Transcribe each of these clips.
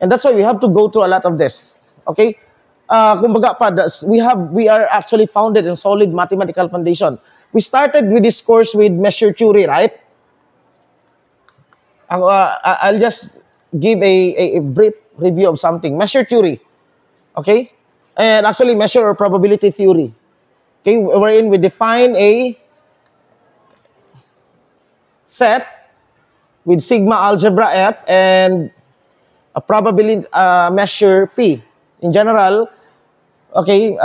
And that's why we have to go through a lot of this. Okay? Kumbaga pa, we are actually founded in solid mathematical foundation. We started with this course with measure theory, right? I'll just give a brief review of something. Measure theory. Okay? And actually measure or probability theory. Okay? Wherein we define a set with sigma algebra F and a probability measure P. In general, okay,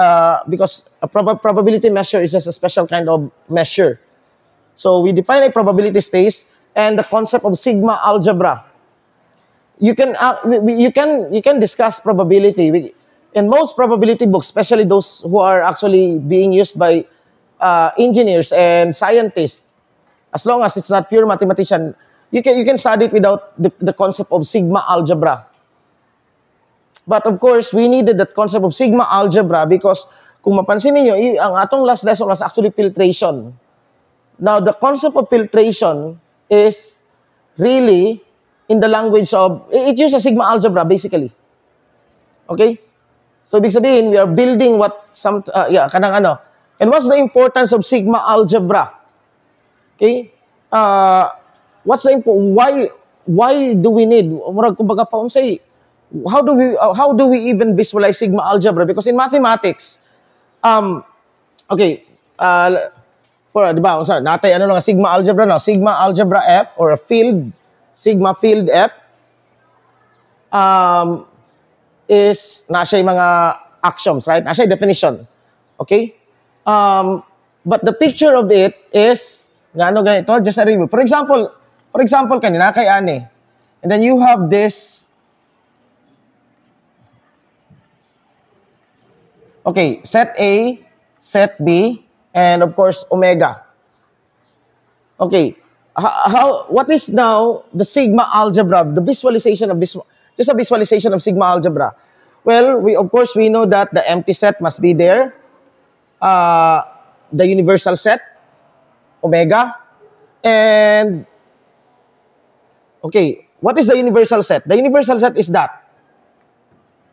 because a probability measure is just a special kind of measure. So we define a probability space and the concept of sigma algebra. You can discuss probability in most probability books, especially those who are actually being used by engineers and scientists. As long as it's not pure mathematician, you can study it without the concept of sigma algebra. But of course, we needed that concept of sigma algebra because kung mapansin niyo, ang atong last lesson was actually filtration. Now, the concept of filtration is really in the language of, it uses sigma algebra basically. Okay? So, ibig sabihin, we are building what kanang ano. And what's the importance of sigma algebra? Okay? What's the why do we need, kumbaga pa unsay, how do we even visualize sigma algebra? Because in mathematics, okay, di ba, natay ano lang sigma algebra no, sigma algebra F or a field, sigma field F is na siya mga axioms, right? Na siya definition. Okay? But the picture of it is ganito, just a review. For example, kanina kay Ani. And then you have this. Okay, set A, set B, and of course, omega. Okay, what is now the sigma algebra, the visualization of just a visualization of sigma algebra? Well, we know that the empty set must be there, the universal set, omega, and okay, what is the universal set? The universal set is that.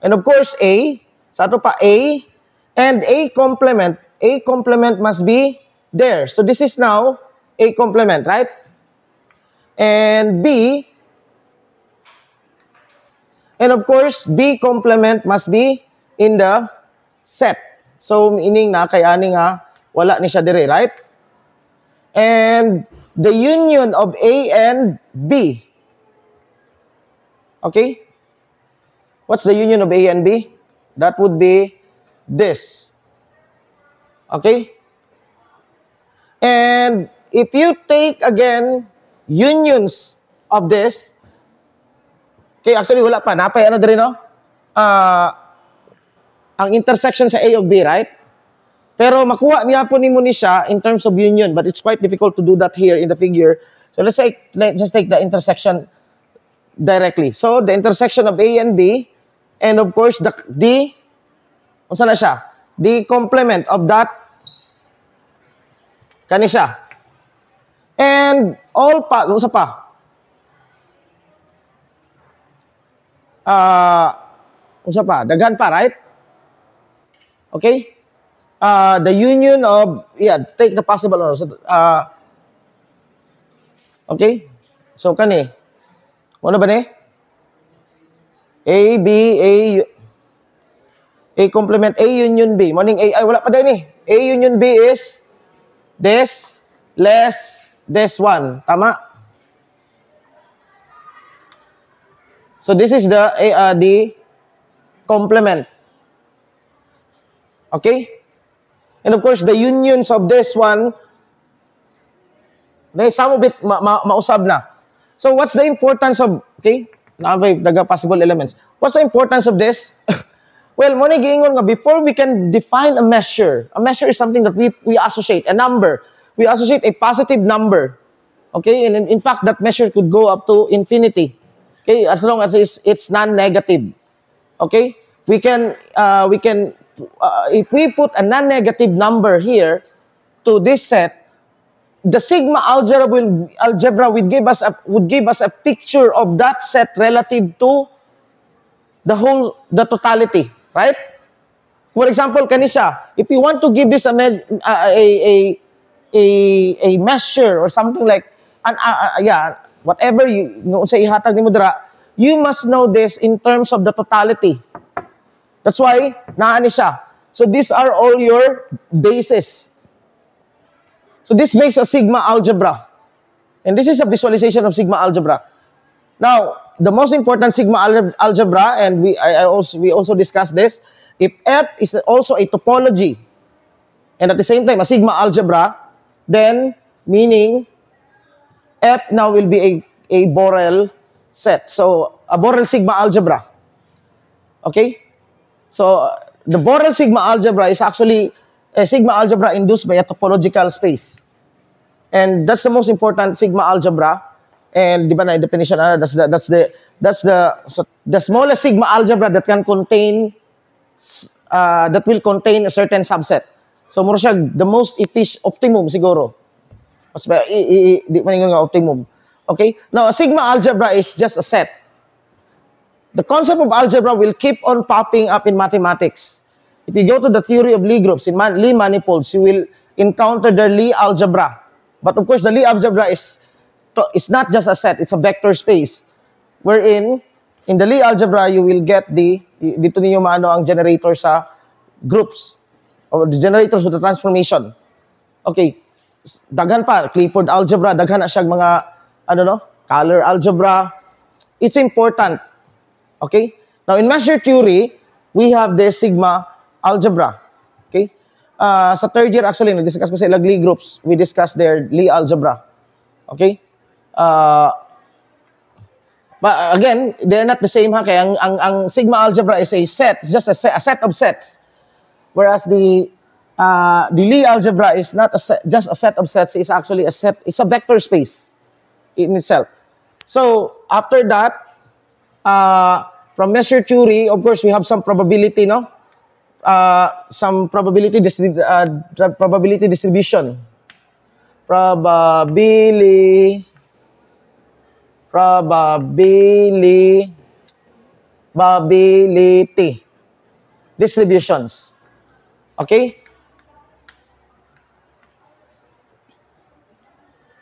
And of course, A, sa ato pa A, and A complement must be there. So this is now A complement, right? And B, and of course, B complement must be in the set. So meaning na kay ani nga wala ni siya dire, right? And the union of A and B. Okay? What's the union of A and B? That would be this. Okay? And if you take again unions of this, okay, actually wala pa, napay ano din no? Ang intersection sa A of B, right? Pero makuha niya po ni mo ni siya in terms of union, but it's quite difficult to do that here in the figure. So let's just take the intersection directly. So the intersection of A and B, and of course the unsa na siya? The complement of that kani siya. And all pa, unsa pa? Unsa pa? Daghan pa, right? Okay? The union of, take the possible order. Okay? So, kani. Ano ba ni? A, B, A complement, A union B. Morning A, ay wala pa din eh. A union B is this less this one. Tama? So, this is the complement. Okay? And of course, the unions of this one, some of it mausab na. So what's the importance of, okay, daga possible elements. What's the importance of this? Well, mo ni giingon nga before we can define a measure is something that we associate, a number. We associate a positive number. Okay? And in fact, that measure could go up to infinity. Okay? As long as it's non-negative. Okay? We can if we put a non-negative number here to this set, the sigma algebra would give us a picture of that set relative to the totality, right? For example, kanisya, if you want to give this a measure or something like, whatever you say ihatag ni mudra, you must know this in terms of the totality. That's why, naani siya. So these are all your bases. So this makes a sigma algebra. And this is a visualization of sigma algebra. Now, the most important sigma algebra, and we also discussed this, if F is also a topology, and at the same time a sigma algebra, then meaning F now will be a Borel set. So, a Borel sigma algebra. Okay? So, the Borel sigma algebra is actually a sigma algebra induced by a topological space. And that's the most important sigma algebra. And di ba na definition, that's the smallest sigma algebra that can contain that will contain a certain subset. So mura siya the most efficient optimum siguro. Mas di man nga optimum. Okay? Now a sigma algebra is just a set. The concept of algebra will keep on popping up in mathematics. If you go to the theory of Lie groups in Lie manifolds, you will encounter the Lie algebra. But of course, the Lie algebra is not just a set, it's a vector space. Wherein, in the Lie algebra, you will get dito ninyo maano ang generator sa groups, or the generators with the transformation. Okay, daghan pa, Clifford algebra, daghan na siya mga, color algebra. It's important. Okay? Now, in measure theory, we have the sigma algebra. Okay? Sa third year, actually, nag-discuss ko sa ilang Lie groups. We discussed their Lie algebra. Okay? But again, they're not the same, ha? Kaya ang sigma algebra is a set, it's just a set of sets. Whereas the Lie algebra is not just a set of sets, it's actually it's a vector space in itself. So, after that, from measure theory, of course, we have some probability, no? Some probability distribution. Probability distributions. Okay?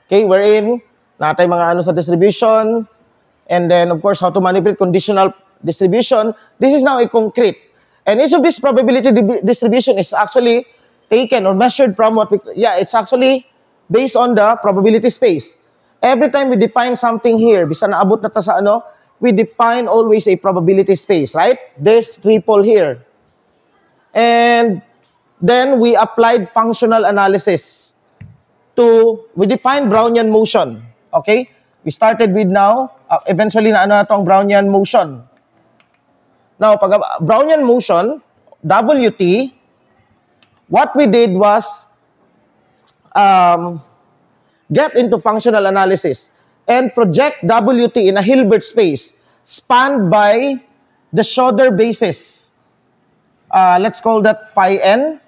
Okay, wherein natay mga sa distribution, and then of course how to manipulate conditional distribution. This is now a concrete. And each of this probability distribution is actually taken or measured from it's actually based on the probability space. Every time we define something here, bisa naabot na ta sa we define always a probability space, right? This triple here. And then we applied functional analysis we defined Brownian motion. Okay? We started with now, eventually na itong Brownian motion. Now, pag Brownian motion, WT, what we did was get into functional analysis and project WT in a Hilbert space spanned by the Schroeder basis. Let's call that phi n.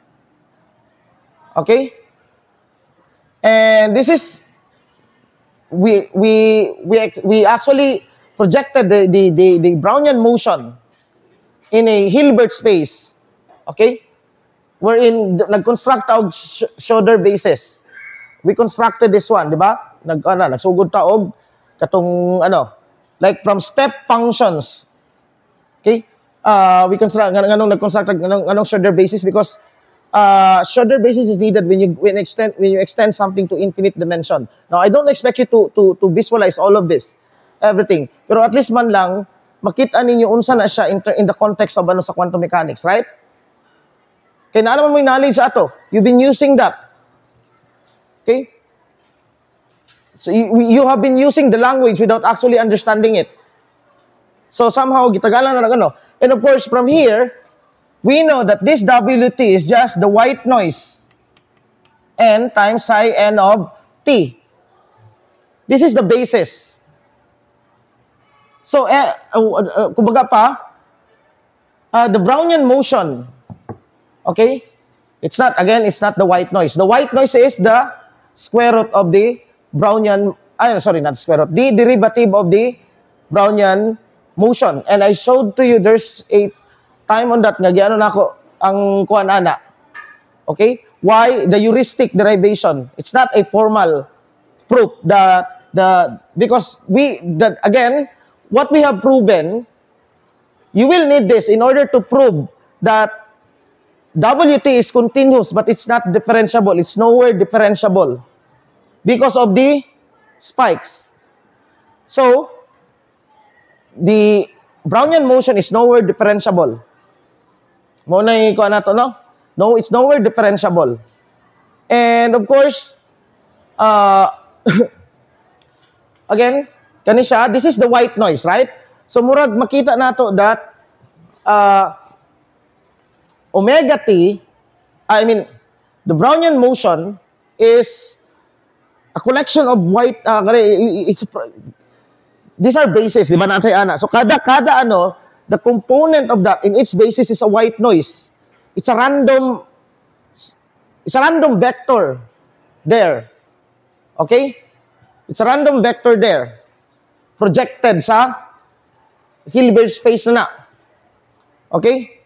Okay? And this is we actually projected the Brownian motion in a Hilbert space. Okay? Wherein nag-construct og Schroeder basis. We constructed this one, di ba? Nagsugod ta og katong like from step functions. Okay? We construct nag-construct Schroeder basis because Schroeder basis is needed when you extend something to infinite dimension. Now, I don't expect you to visualize all of this, everything. Pero at least man lang makita ninyo unsa na siya in the context of sa quantum mechanics, right? Kaya na naman mo yung knowledge ato. You've been using that. Okay? So you have been using the language without actually understanding it. So somehow gitagalan na ng And of course, from here, we know that this WT is just the white noise n times psi n of t. This is the basis. So, kumbaga pa, the Brownian motion, okay? It's not the white noise. The white noise is the square root of the Brownian, not square root, the derivative of the Brownian motion. And I showed to you there's a time on that nga giano nako ang kuan ana. Okay? Why the heuristic derivation? It's not a formal proof. Because again, what we have proven, you will need this in order to prove that WT is continuous, but it's not differentiable. It's nowhere differentiable because of the spikes. So, the Brownian motion is nowhere differentiable. Mo na yung kuha na to, no? No, it's nowhere differentiable. And of course, again, kani siya, this is the white noise, right? So, murag makita nato that omega t, the Brownian motion is a collection of white, these are bases, di ba natay ana? So, kada the component of that in its basis is a white noise. It's a random vector there. Okay? It's a random vector there. Projected sa Hilbert space na. Okay?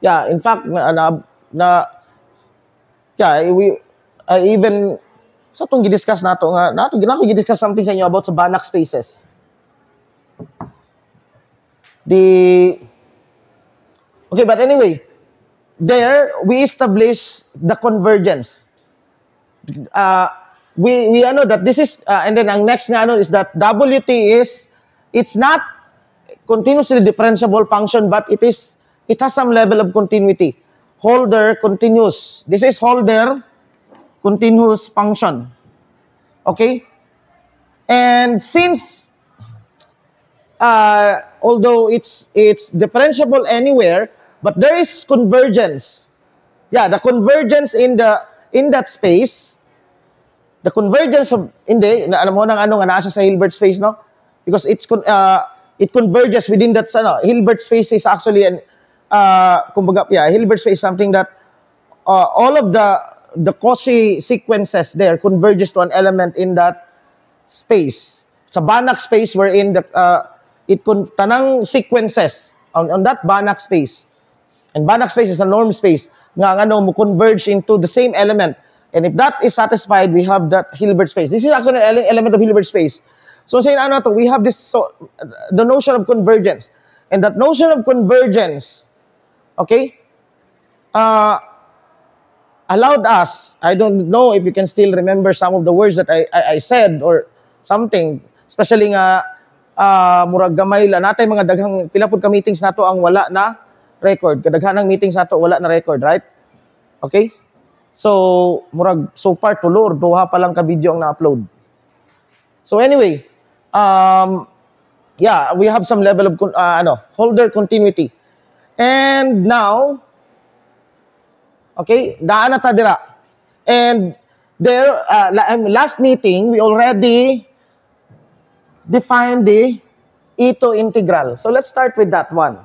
Yeah, in fact, even sa itong gidiscuss nato nga, gidiscuss something sa inyo about sa Banach spaces. Okay, but anyway, there we establish the convergence. We know that this is, and then ang next nga is that WT is, it's not continuously differentiable function, but it has some level of continuity. Holder continuous. This is Holder continuous function. Okay? And since although it's differentiable anywhere, but there is convergence. Yeah, the convergence in that space, the convergence of alam mo nang ano nga nasa sa Hilbert space, no? Because it converges within that Hilbert space is actually Hilbert space is something that all of the Cauchy sequences there converges to an element in that space. Sa Banach space wherein tanang sequences on that Banach space. And Banach space is a norm space nga mo converge into the same element. And if that is satisfied, we have that Hilbert space. This is actually an element of Hilbert space. So saying we have this the notion of convergence. And that notion of convergence, okay, allowed us, I don't know if you can still remember some of the words that I said or something, especially nga murag gamay la natay mga daghang pilapod ka meetings nato ang wala na record. Kadaghanang meetings nato wala na record, right? Okay? So, murag so far tulo or duha pa lang ka video ang na-upload. So anyway, yeah, we have some level of Holder continuity. And now, okay, daan na ta dira. And there, last meeting, we already defined the Ito integral. So let's start with that one.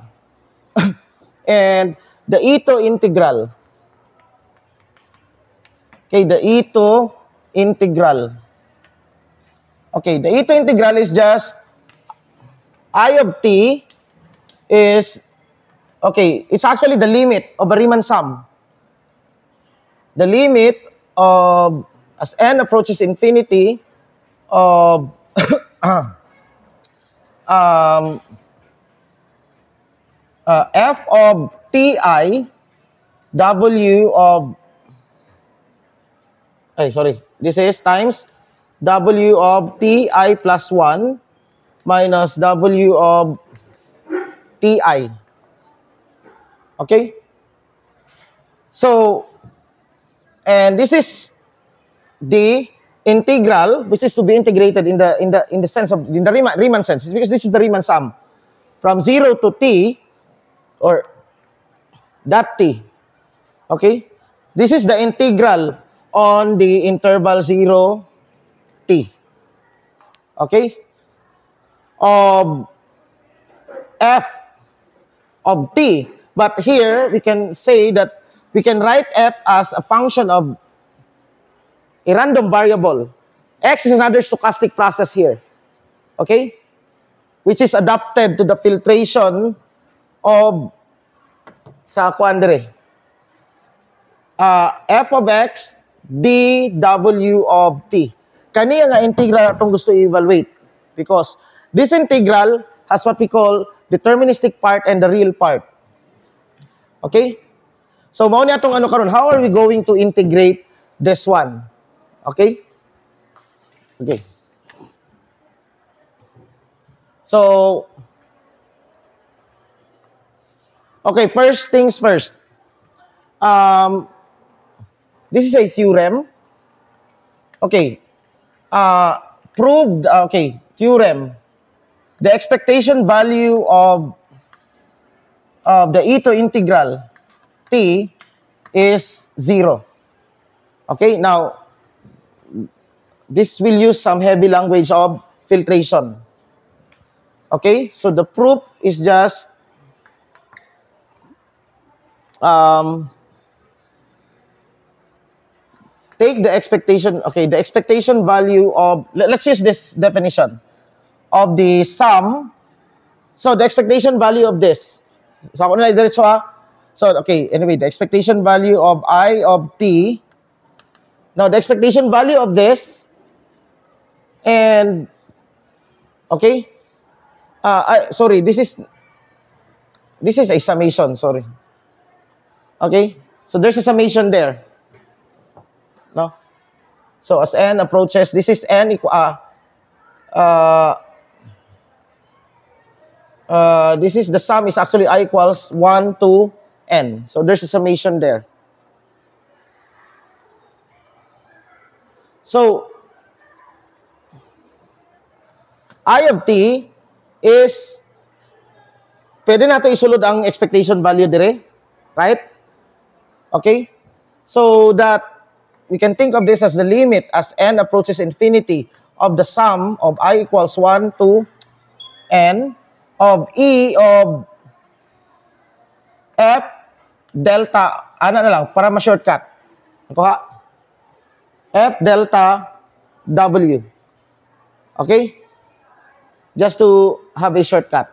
And the Ito integral. Okay, the Ito integral. Okay, the Ito integral is just I of t is, okay, it's actually the limit of a Riemann sum. The limit of, as n approaches infinity, of f of ti, w of, this is times w of ti plus 1 minus w of ti. Okay? So, and this is the integral which is to be integrated in the sense of the Riemann sense, because this is the Riemann sum from 0 to t or that t. Okay? This is the integral on the interval 0 t. Okay? Of f of t. But here we can say that we can write f as a function of a random variable. X is another stochastic process here. Okay? Which is adapted to the filtration of sa quandary. F of x dw of t. Kaniya nga integral atong gusto i-evaluate because this integral has what we call deterministic part and the real part. Okay? So mao ni atong ano karon, how are we going to integrate this one? Okay? Okay. So okay, first things first. This is a theorem. Okay. Proved, okay, theorem. The expectation value of the Ito integral t is 0. Okay, now, this will use some heavy language of filtration. Okay, so the proof is just take the expectation, okay, the expectation value of, let's use this definition, of the sum. So the expectation value of this. So ako na diretso ha. So okay, anyway, the expectation value of I of t. Now the expectation value of this and okay. Sorry, this is a summation, sorry. Okay? So there's a summation there. No? So as n approaches, this is n equal this is the sum is actually I equals 1 to n. So there's a summation there. So I of t is pwede nato isulod ang expectation value dire, right? Okay? So that we can think of this as the limit as n approaches infinity of the sum of I equals 1 to n of E of F delta, ano na lang, para ma-shortcut. Ito ha? F delta W. Okay? Just to have a shortcut.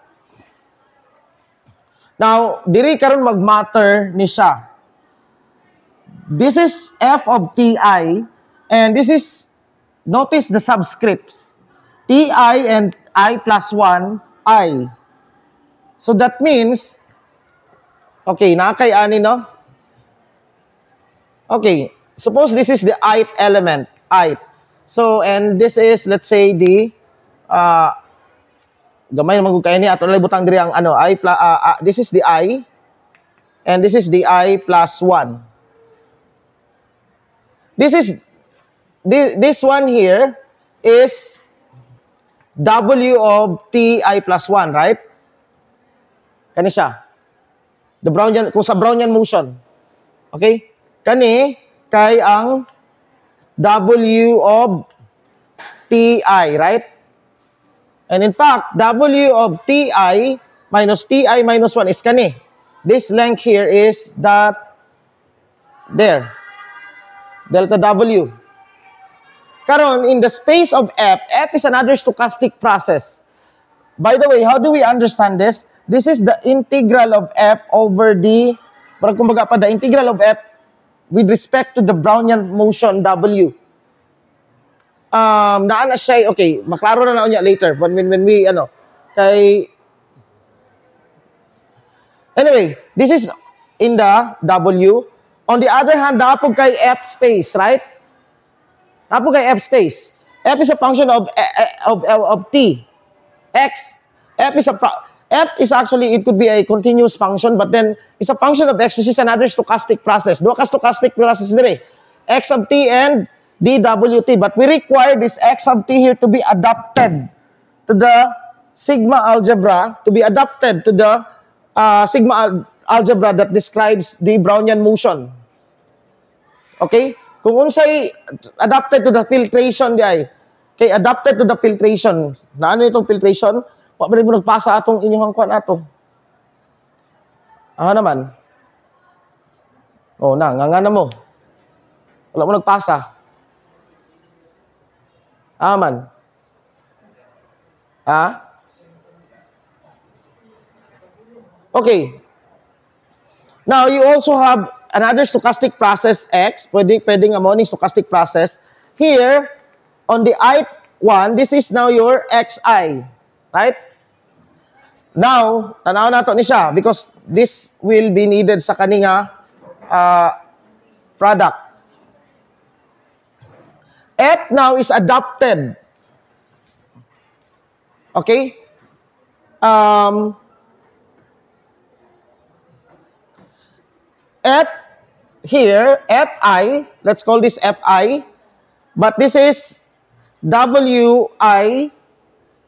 Now, diri karon mag-matter ni siya. This is F of Ti, and this is, notice the subscripts. Ti and I plus 1, I. So that means, okay, nakakay ani, no? Okay, suppose this is the ith element, ith. So, and this is, let's say, the, gamay naman kung kaya niya, ato butang diri ang ano, this is the I, and this is the I plus 1. This one here is W of Ti plus 1, right? Kani siya. The Brownian, kung sa Brownian motion. Okay? Kani, kay ang W of Ti, right? And in fact, W of Ti minus 1 is kani. This length here is that there. Delta W. Karon, in the space of F is another stochastic process. By the way, how do we understand this? This is the integral of F over the, parang kumbaga pa, the integral of F with respect to the Brownian motion W. Naana siya, okay, maklaro na niya later when we, anyway, this is in the W. On the other hand, napog kay F space, right? Napog kay F space. F is a function of T. X. F is actually, it could be a continuous function, but then it's a function of X, which is another stochastic process. Dua ka stochastic process dire. X of T and dWt. But we require this X of T here to be adapted to the sigma algebra, to be adapted to the sigma algebra that describes the Brownian motion. Okay? Kung unsay adapted to the filtration di ay, kay adapted to the filtration. Na ano itong filtration? Wa ba mo nagpasa atong inyong kuan ato? Naman. Oh, nga na mo. Wala mo nagpasa. Man. Ha? Okay. Now, you also have another stochastic process X, pwedeng among stochastic process. Here, on the ith one, this is now your Xi. Right? Now, tanaw nato ni siya because this will be needed sa kaninga product. F now is adopted. Okay? F here, Fi, let's call this Fi, but this is Wi,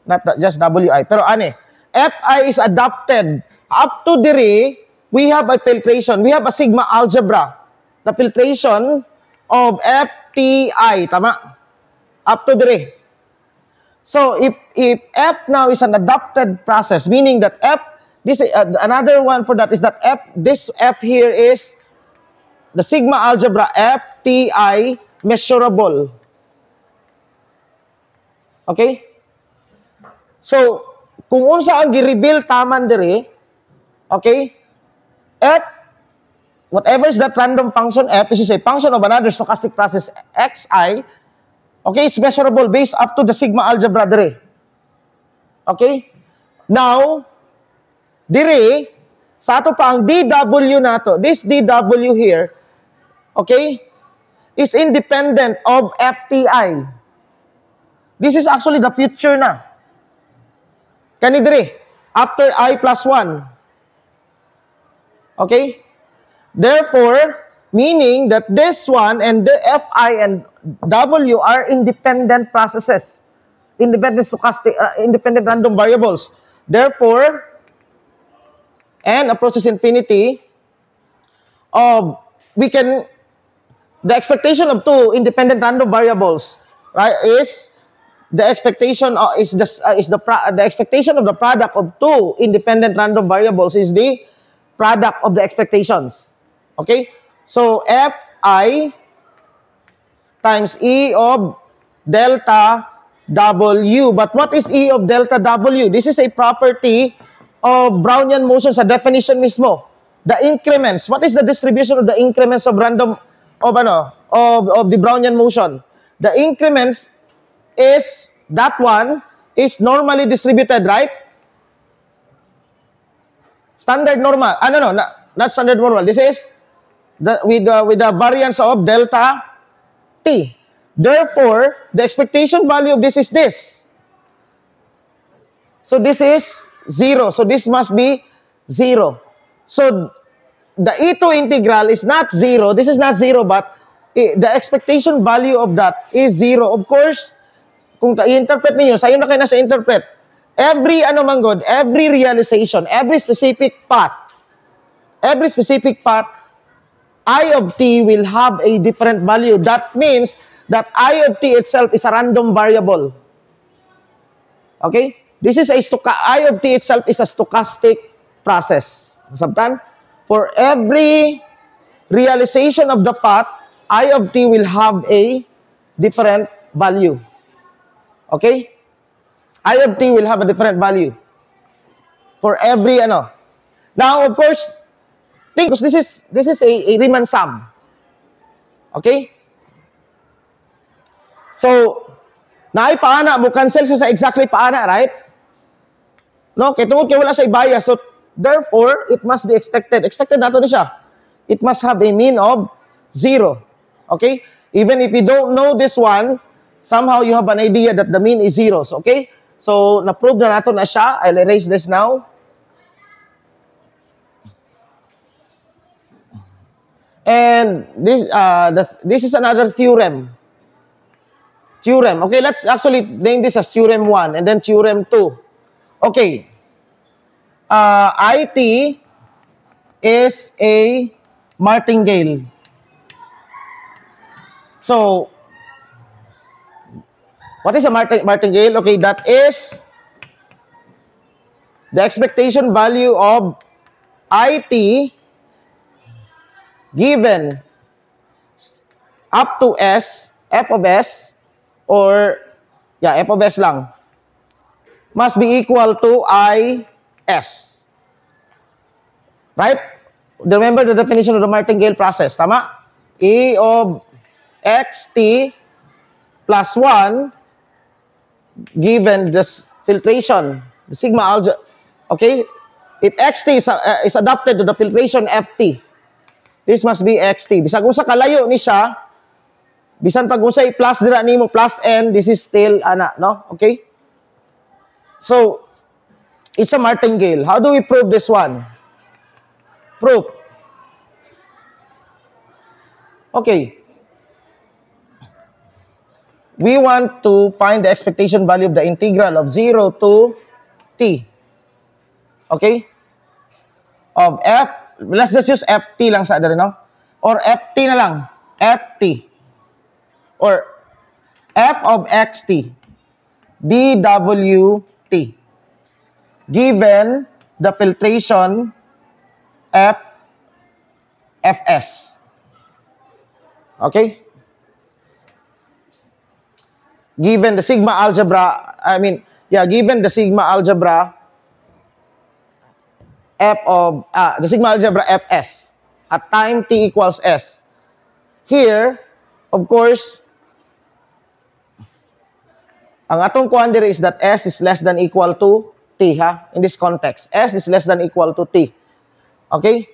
not just Wi, pero ane, Fi is adopted. Up to dire, we have a filtration. We have a sigma algebra. The filtration of Fti, tama? Up to dire. So, if F now is an adopted process, meaning that this another one for that is that this F here is the sigma algebra Fti measurable. Okay? So, kung unsa ang gi-reveal taman dire, okay? Whatever is that random function F, this is a function of another stochastic process Xi, okay, it's measurable based up to the sigma algebra dire. Okay? Now, dire, sa ato pa ang dw nato, this dw here, okay, is independent of Fti. This is actually the future na. Kani dire, after I plus 1. Okay? Therefore, meaning that this one and the Fi and W are independent processes, independent stochastic, independent random variables. Therefore, and approaches infinity, the expectation of two independent random variables, right, is the expectation the expectation of the product of two independent random variables is the product of the expectations. Okay? So, Fi times E of delta W. But what is E of delta W? This is a property of Brownian motion sa definition mismo. The increments. What is the distribution of the increments of random, of the Brownian motion? The increments is, that one is normally distributed, right? Standard normal. Not standard normal. This is with the variance of delta T. Therefore, the expectation value of this is this. So this is 0. So this must be 0. So the E2 integral is not 0. This is not 0, but the expectation value of that is 0. Of course, kung i-interpret ninyo, sayo na kayo na sa interpret. Every every realization, every specific path, I of t will have a different value. That means that I of t itself is a random variable. Okay? This is I of t itself is a stochastic process. Sabtan? For every realization of the path, I of t will have a different value. Okay? I of t will have a different value. For every Now, of course, because this is a Riemann sum. Okay? So, naay paana mo cancel sa exactly paana, right? No, kay tungod kay wala sa bias. So, therefore, it must be expected. Expected nato ni siya. It must have a mean of 0. Okay? Even if you don't know this one, somehow you have an idea that the mean is 0. Okay? So, na-prove na nato na siya. I'll erase this now. And this is another theorem. Okay, let's actually name this as theorem 1 and then theorem 2. Okay. IT is a martingale. So, what is a martingale? Okay, that is the expectation value of IT given up to S, f of S, or, f of S lang. must be equal to IS. Right? Remember the definition of the martingale process. Tama? E of xt plus 1 given this filtration, the sigma algebra. Okay? If xt is adapted to the filtration ft, this must be xt. Bisag unsa kalayo ni siya, bisan pag unsay plus dira nimo plus n, this is still ana, no? Okay? So, it's a martingale. How do we prove this one? Proof. Okay. We want to find the expectation value of the integral of 0 to t. Okay? Of f, let's just use ft lang sa adere, no? Or ft na lang. ft. Or f of xt. dwt. Given the filtration fs. Okay? Given the sigma algebra, given the sigma algebra the sigma algebra fs at time t equals s. Here, of course, ang atong kuan diri is that s is less than equal to t, ha? In this context, s is less than equal to t. Okay?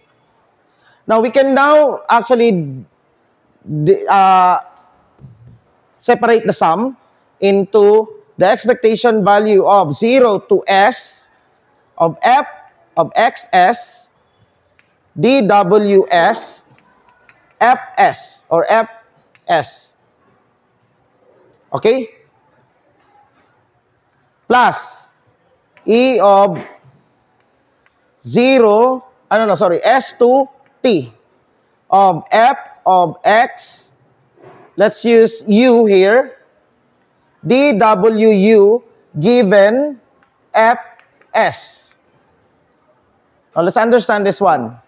Now, we can now actually separate the sum into the expectation value of 0 to s of f of xs dws fs or fs. Okay? Plus e of 0, s to t of f of x, let's use u here, dwu given fs. Now let's understand this one.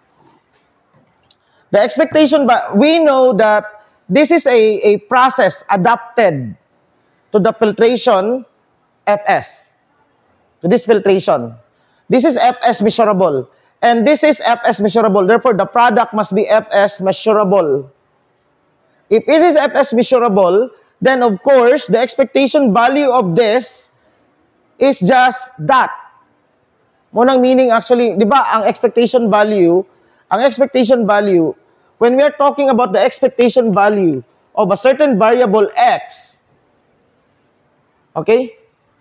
The expectation, but we know that this is a process adapted to the filtration fs. To this filtration. This is fs measurable. And this is fs measurable. Therefore, the product must be fs measurable. If it is fs measurable, then of course, the expectation value of this is just that. Munang meaning actually, di ba, ang expectation value, when we are talking about the expectation value of a certain variable x, okay,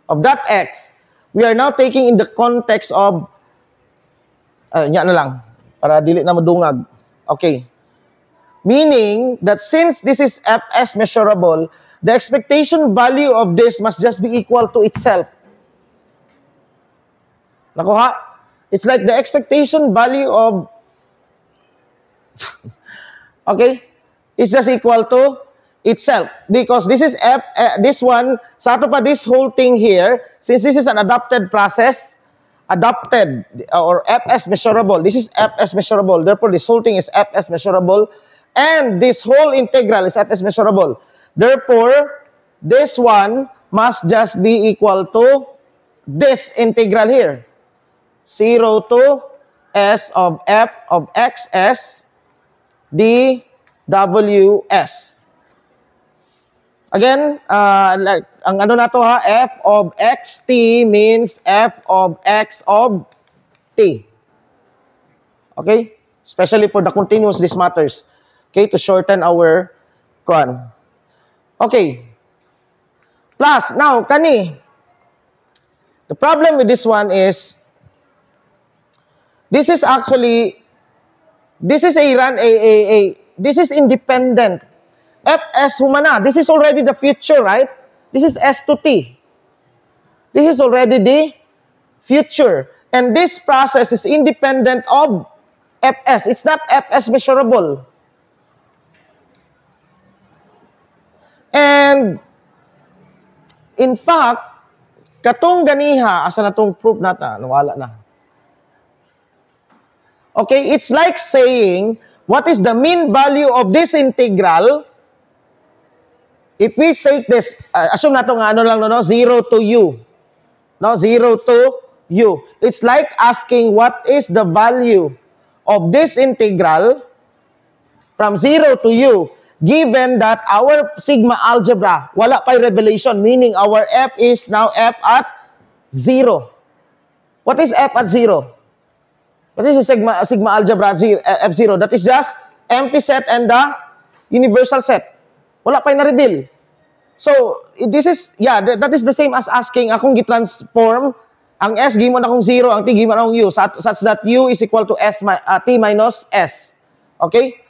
of that x, we are now taking in the context of, yan na lang, para dili na madungag. Okay. Meaning that since this is fs measurable, the expectation value of this must just be equal to itself. Nakuha? It's like the expectation value of okay? It's just equal to itself. Because this is this one, sa ato pa this whole thing here, since this is an adapted process, adapted or fs measurable, this is fs measurable. Therefore, this whole thing is fs measurable. And this whole integral is fs measurable. Therefore, this one must just be equal to this integral here. 0 to s of f of xs dws. Again, like, ang ano na to ha, f of xt means f of x of t. Okay? Especially for the continuous, this matters. Okay, to shorten our kuan. Okay. Plus, now, kani. The problem with this one is, this is actually, this is this is independent. Fs humana, this is already the future, right? This is s to t. This is already the future. And this process is independent of fs. It's not fs measurable. And, in fact, katong ganiha, asa na tong proof nata, nawala na. Okay, it's like saying, what is the mean value of this integral? If we take this, assume na ito nga, ano lang, no, 0 to u. No, 0 to u. It's like asking what is the value of this integral from 0 to u, given that our sigma algebra, wala pa revelation, meaning our f is now f at 0. What is f at 0? What is the sigma algebra at f0? That is just empty set and the universal set. Wala pa na-reveal. So, this is, yeah, that is the same as asking akong gi-transform ang s, gimo na akong 0, ang t, gimo na akong u, such that u is equal to t minus s. Okay?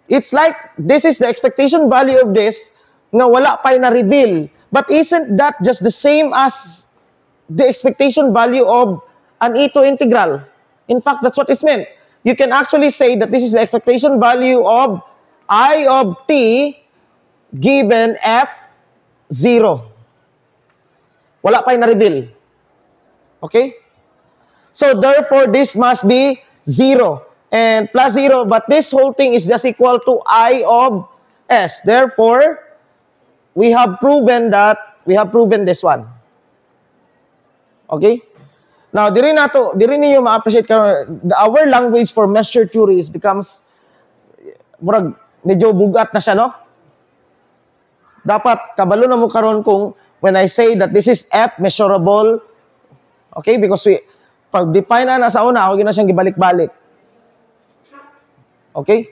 It's like, this is the expectation value of this, nga wala pa na-reveal. But isn't that just the same as the expectation value of an E2 integral? In fact, that's what it's meant. You can actually say that this is the expectation value of I of t given f0. Wala pa na-reveal. Okay? So, therefore, this must be 0. And plus 0, but this whole thing is just equal to I of s. Therefore, we have proven this one. Okay? Now, diri ninyo ma-appreciate our language for measure theories becomes murag medyo bugat na siya, no? Dapat kabalo na mo karon kung when I say that this is f measurable, okay? Because pag define na sa una, ako na siyang gibalik-balik. Okay?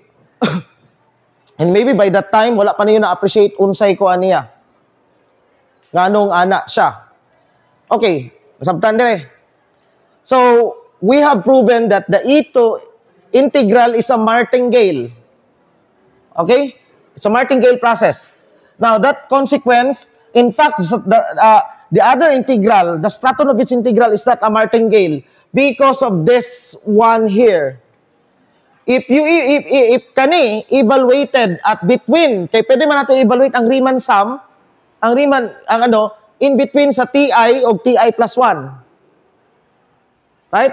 And maybe by that time, wala pa niyo na-appreciate unsay ko aniya. Nganong ana siya. Okay, masabtan dire. So, we have proven that the E2 integral is a martingale. Okay? It's a martingale process. Now, that consequence, in fact, the other integral, the Stratonovich integral, is not a martingale because of this one here. If kani evaluated at between, kay pwede man nato evaluate ang Riemann sum, in between sa ti o ti plus 1. Right?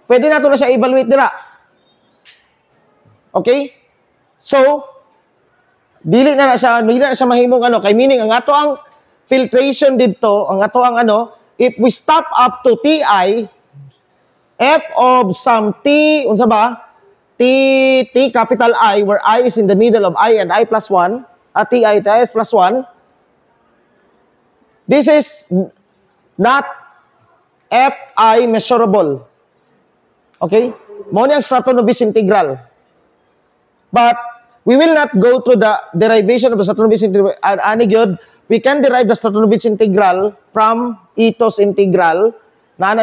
Pwede nato na siya evaluate dira. Okay? So, dili na siya mahimong kay meaning ang ato ang filtration dito, ang ato ang if we stop up to ti, f of some t, unsa ba? T capital I, where I is in the middle of I and I plus 1, at ti plus 1, this is not fi measurable. Okay? Mo ni ang Stratonovich integral. But we will not go to the derivation of the Stratonovich integral. We can derive the Stratonovich integral from Ito's integral. We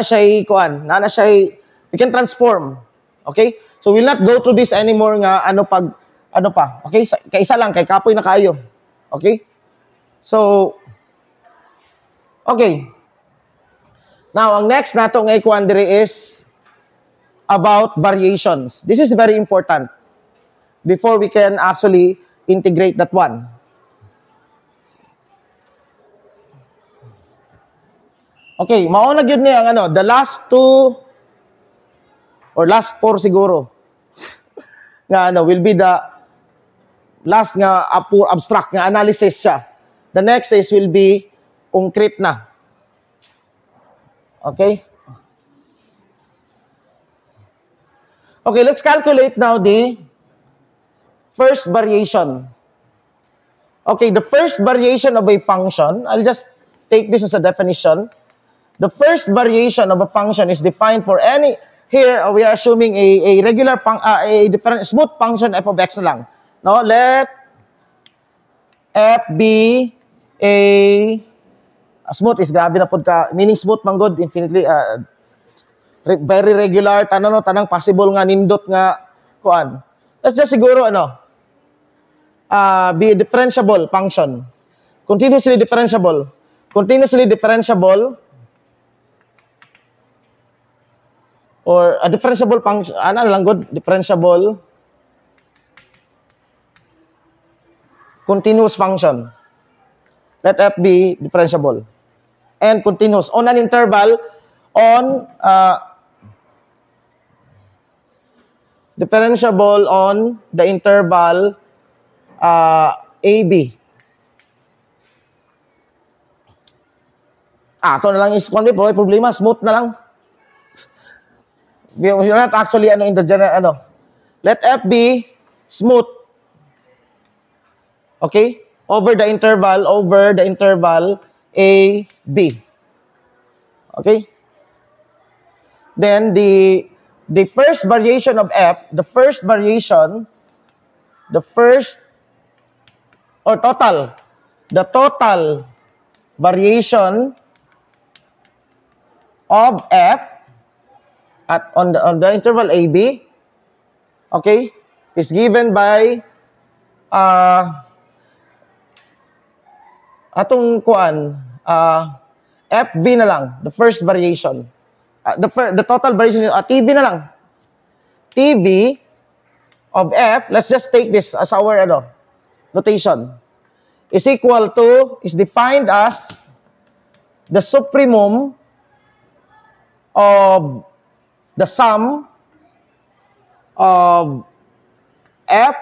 can transform. Okay? So we'll not go to this anymore nga Okay? Kaisa lang, kay kapoy na kayo. Okay? So, okay. Now, ang next nato nga ikuan diri is about variations. This is very important before we can actually integrate that one. Okay, mauna gyud ni ang the last two or last four siguro nga will be the last nga abstract nga analysis siya. The next will be concrete na. Okay? Okay, let's calculate now the first variation. Okay, the first variation of a function, I'll just take this as a definition. The first variation of a function is defined for any, here we are assuming a regular a different smooth function f of x na lang. No, let f be a smooth is grabe na pod ka, meaning smooth man good, infinitely very regular, tanang possible nga nindot nga kuan. Let's just siguro be a differentiable function. Continuously differentiable or a differentiable function, lang good, differentiable continuous function. Let f be differentiable and continuous on an interval on differentiable on the interval AB. Ito na lang is problema, smooth na lang. You're not actually in the general, let f be smooth. Okay? Over the interval a, b. Okay? Then the first variation of f, the total variation of f on the interval AB, okay, is given by FV na lang, the first variation. The total variation, TV na lang. TV of F, let's just take this as our notation, is defined as the supremum of the sum of f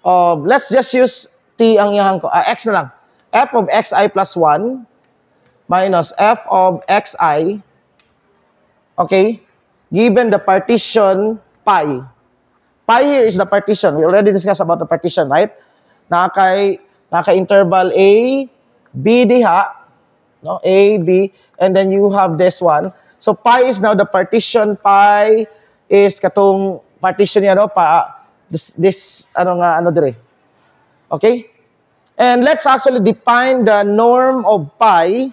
of, let's just use t ang iyahan ko, x na lang. F of xi plus 1 minus f of xi, okay, given the partition pi. Pi here is the partition. We already discussed about the partition, right? Naka-interval A, B diha, no? A, B, and then you have this one. So pi is now the partition. Pi is katong partition niya, this dire. Okay? And let's actually define the norm of pi.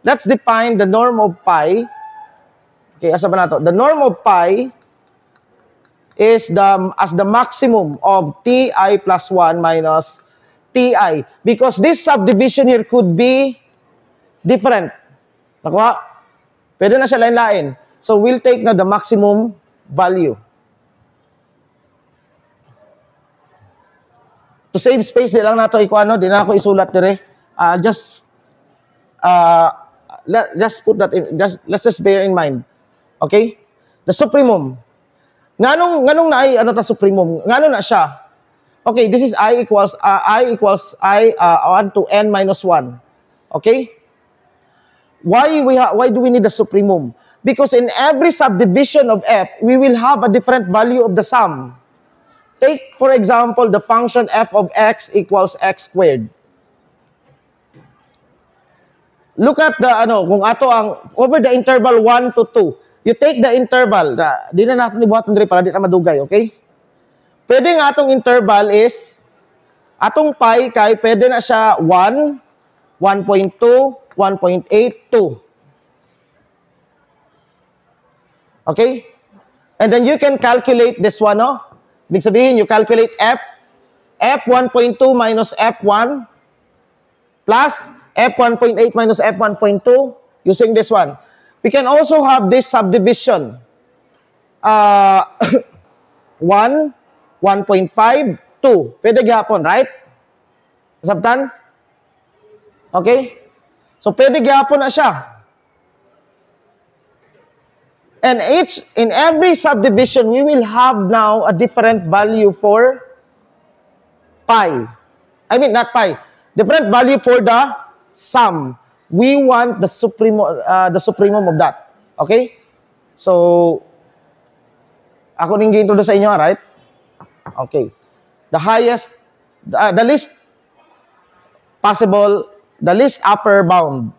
Let's define the norm of pi. Okay, asa ba nato? The norm of pi is as the maximum of ti plus 1 minus ti. Because this subdivision here could be different. Nakuha? Pwede na siya lain-lain. So we'll take na the maximum value. To save space, di lang nato di na ako isulat dire. Just put that in, let's just bear in mind. Okay? The supremum. Nganong na ay supremum? Ngano na siya? Okay, this is I equals 1 to n minus 1. Okay? Why do we need the supremum? Because in every subdivision of f, we will have a different value of the sum. Take, for example, the function f of x equals x squared. Look at the, kung ato ang, over the interval 1 to 2, you take the interval, di na natin ibuhaton diri para di na madugay, okay? Pwede nga atong interval is, atong pi kay, pwede na siya 1, 1.2, 1.8, 2. Okay? And then you can calculate this one, no? Ibig sabihin, you calculate f 1.2 minus f1 plus f 1.8 minus f 1.2 using this one. We can also have this subdivision. 1, 1.5, 2. Pwede gihapon, right? Sabtan? Okay? So, pwede gihapon na siya. And in every subdivision, we will have now a different value for pi. I mean, not pi. Different value for the sum. We want the supremum of that. Okay? So, ako ning gintudo sa inyo, right? Okay. The highest, the least possible, the least upper bound.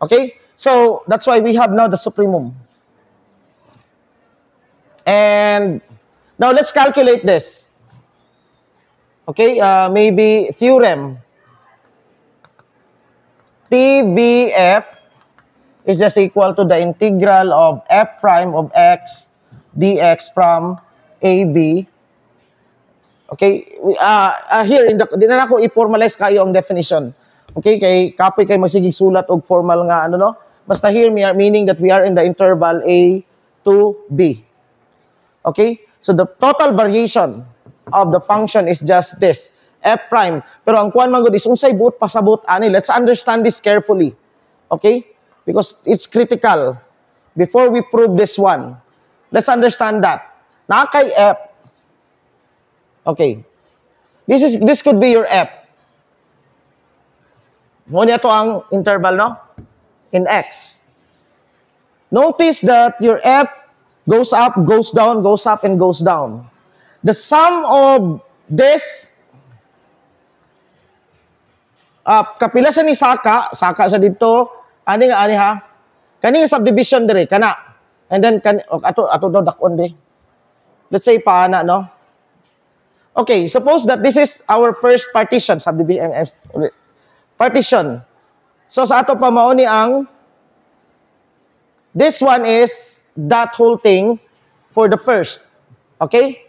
Okay? So, that's why we have now the supremum. And now let's calculate this. Okay, maybe theorem. TVF is just equal to the integral of f prime of x dx from AB. Okay, here, di na ako i-formalize kayo ang definition. Okay, kay kapoy kay magsigig sulat og formal nga Basta here, meaning that we are in the interval A to B. Okay? So the total variation of the function is just this, f prime. Pero ang kuan man gud is unsay buot pasabot ani. Let's understand this carefully. Okay? Because it's critical. Before we prove this one, let's understand that. Na kay f. Okay. This could be your f. Ngunit ito ang interval, no? In X. Notice that your F goes up, goes down, goes up, and goes down. The sum of this, kapila siya ni Saka siya dito, ani ha, kani nga subdivision dire, kana. And then, ato daw dakon di. Let's say, paana, no? Okay, suppose that this is our first partition, subdivision, partition. So, sa ato pa mauni ang, this one is that whole thing for the first. Okay?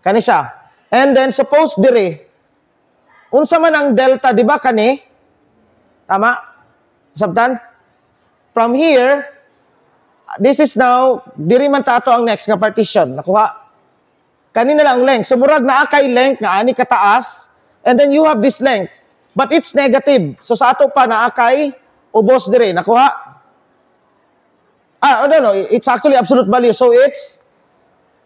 Kani siya. And then, suppose dire, unsa man ang delta, di ba kani? Tama? Sabtan? From here, this is now, diri man tato ang next nga partition. Nakuha. Kanina lang length. So, murag na kay length nga ani kataas, and then you have this length. But it's negative. So, sa ato pa na kay ubos diri. Nakuha? No. It's actually absolute value. So, it's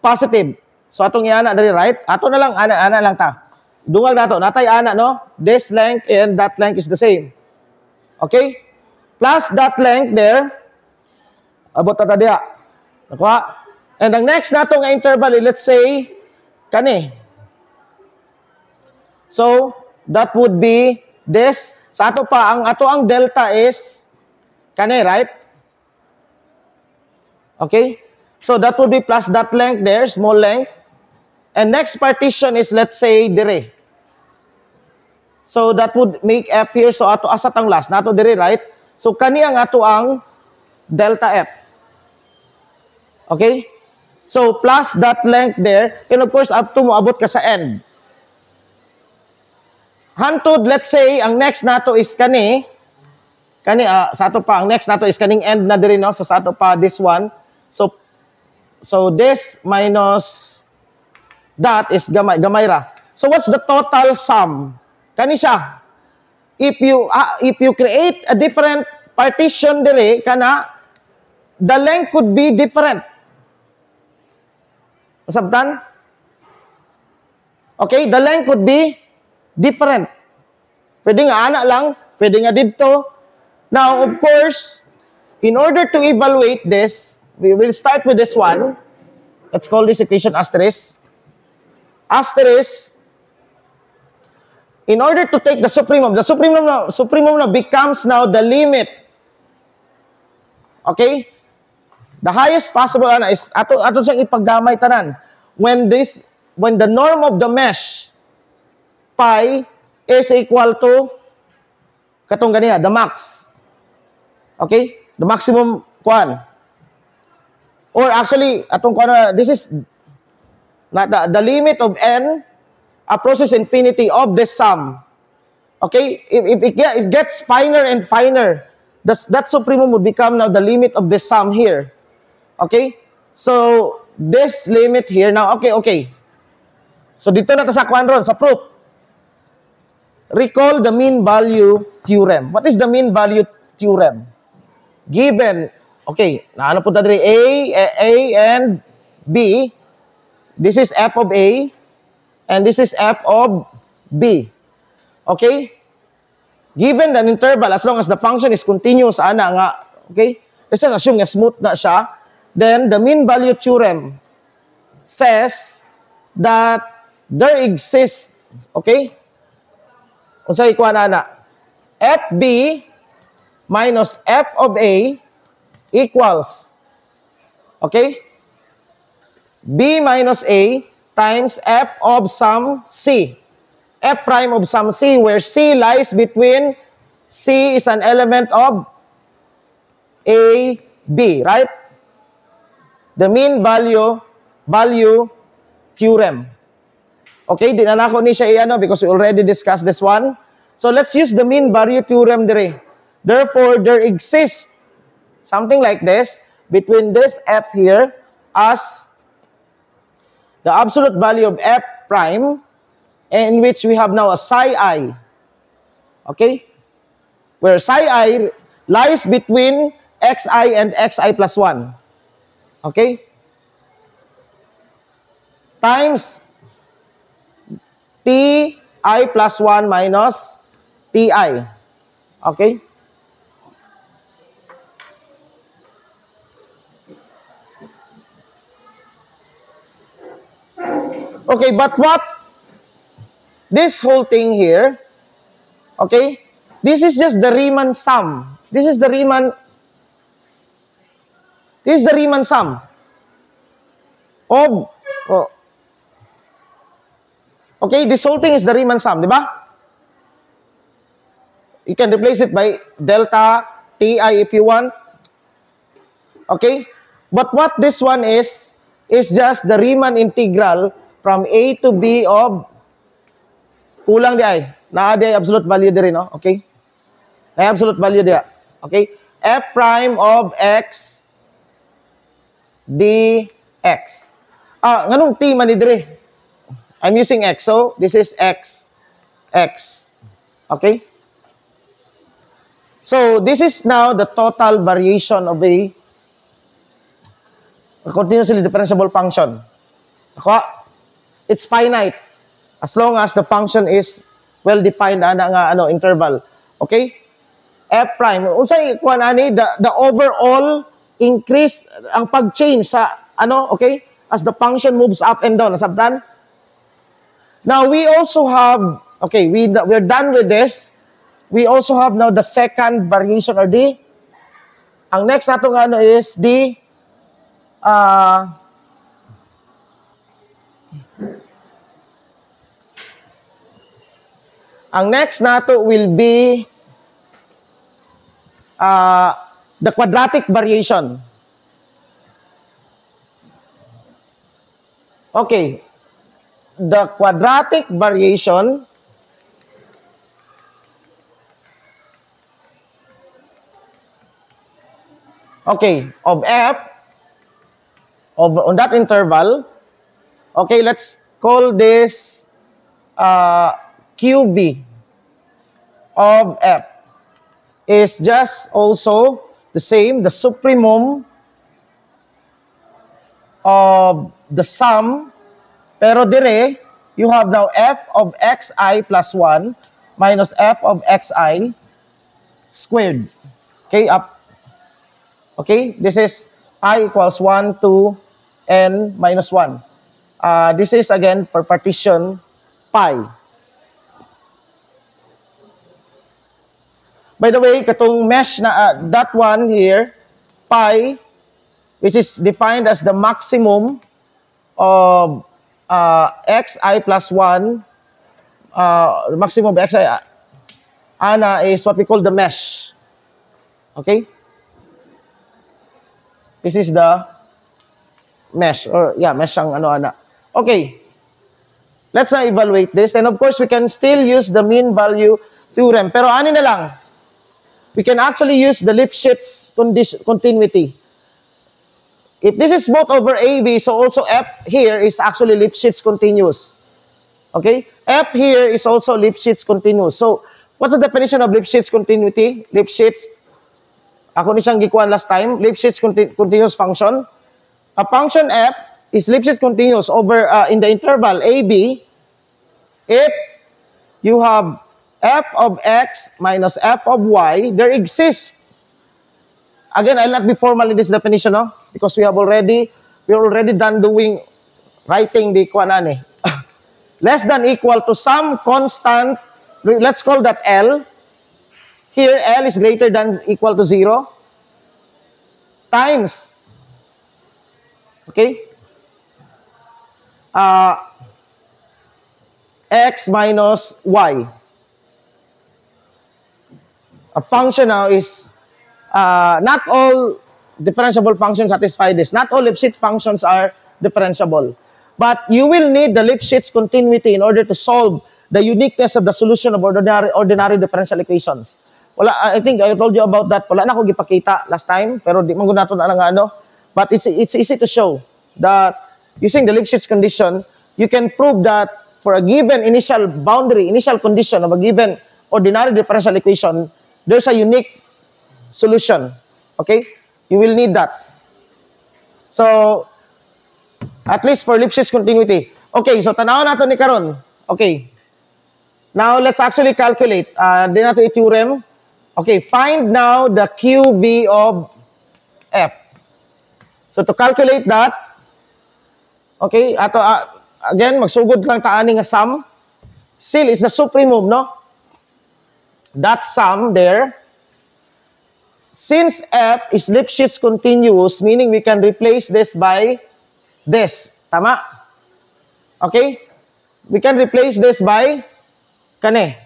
positive. So, atong iana diri, right? Ato na lang, ana lang ta. Dungag na to. Natay ana, no? This length and that length is the same. Okay? Plus that length there, abot na diha. Nakuha? And ang next nato nga interval, let's say, kani. So, that would be this. Sa ato pa, ang delta is kani, right? Okay? So, that would be plus that length there, small length. And next partition is, let's say, dire. So, that would make F here. So, ato asat ang last. Nato dire, right? So, kani ang ato ang delta F. Okay? So, plus that length there, and of course, up to moabot ka sa end. Hantod, let's say, ang next nato is kani, sa ato pa, ang next nato is kaning end na diri, no? So, sa ato pa, this one. So this minus that is gamay ra. So, what's the total sum? Kani siya. If you create a different partition diri, kana, the length could be different. Sabtan? Okay, the length could be different. Pwede nga ana lang, pwede nga dito. Now, of course, in order to evaluate this, we will start with this one. Let's call this equation asterisk. Asterisk, in order to take the supremum na becomes now the limit. Okay? The highest possible is ato siyang ipagdamay tanan. When the norm of the mesh pi is equal to katong ganiya, the max. Okay? The maximum kuan. Or actually, atong kuan, this is the limit of n approaches infinity of this sum. Okay? If it gets finer and finer, that supremum would become now the limit of this sum here. Okay? So, this limit here, now, okay. So, dito na ta sa kuan ron, sa proof. Recall the mean value theorem. What is the mean value theorem? Given, okay, naano po ta diri, A and B, this is f of A, and this is f of B. Okay? Given an interval, as long as the function is continuous, ana nga, okay? Let's just assume nga smooth na siya. Then, the mean value theorem says that there exists, okay? Kung sa ikuha na, FB minus F of A equals, okay? B minus A times F of some C. F prime of some C, where C lies between, C is an element of A, B, right? The mean value theorem. Okay, di na nako ni siya i-ano because we already discussed this one. So let's use the mean value theorem dire. Therefore, there exists something like this between this f here as the absolute value of f prime, in which we have now a psi I. Okay? Where psi I lies between xi and xi plus 1. Okay? Times ti plus 1 minus ti. Okay? Okay, but what this whole thing here, okay, this is just the Riemann sum. This is the Riemann sum of, oh, okay, this whole thing is the Riemann sum, di ba? You can replace it by delta Ti if you want. Okay? But what this one is just the Riemann integral from A to B of, kulang di ay, naa di ay absolute value di rin, no? Okay? Na absolute value di. Okay? F prime of x dx. Nganong t man ni dire? I'm using x, so this is x. Okay? So, this is now the total variation of a continuously differentiable function. It's finite as long as the function is well-defined nga interval. Okay? F prime. Unsay kuan ani the overall increase ang pag-change sa okay? As the function moves up and down, nasabtan? Now we also have, okay, we're done with this. We also have now the second variation or ang next nato nga is ang next nato will be the quadratic variation. Okay. The quadratic variation of f on that interval. Okay, let's call this QV of f is just also the same, the supremum of the sum, pero dire you have now f of xi plus 1 minus f of xi squared. Okay, up. Okay, this is I equals 1 to n minus 1. This is again for partition pi. By the way, katong mesh na that one here, pi, which is defined as the maximum of xi plus 1, the maximum of xi, ana is what we call the mesh. Okay? This is the mesh, or mesh ang ana. Okay. Let's now evaluate this. And of course, we can still use the mean value theorem. Pero ani na lang, we can actually use the Lipschitz continuity. If this is both over AB, so also F here is actually Lipschitz continuous. Okay? F here is also Lipschitz continuous. So, what's the definition of Lipschitz continuity? Lipschitz, ako ni siyang gikuan last time, Lipschitz continuous function. A function f is Lipschitz continuous over in the interval AB if you have f of x minus f of y, there exists. Again, I'll not be formal in this definition, no? Because we're already done writing the kuanane. Less than equal to some constant, let's call that L. Here, L is greater than equal to 0 times, okay, x minus y. A function now is, not all differentiable functions satisfy this. Not all Lipschitz functions are differentiable. But you will need the Lipschitz continuity in order to solve the uniqueness of the solution of ordinary differential equations. Wala, I think I told you about that. Wala na ko gipakita last time, pero di man nato na nga ano. But it's easy to show that using the Lipschitz condition, you can prove that for a given initial condition of a given ordinary differential equation, there's a unique solution. Okay? You will need that. So, at least for Lipschitz continuity. Okay, so tanaw nato ni karon. Okay. Now, let's actually calculate. Di nato i-theorem. Okay, find now the QV of F. So to calculate that, okay, ato again magsugod lang ta ani nga sum. Still it's the supremum, no? That sum there. Since F is Lipschitz continuous, meaning we can replace this by this. Tama? Okay? We can replace this by kane.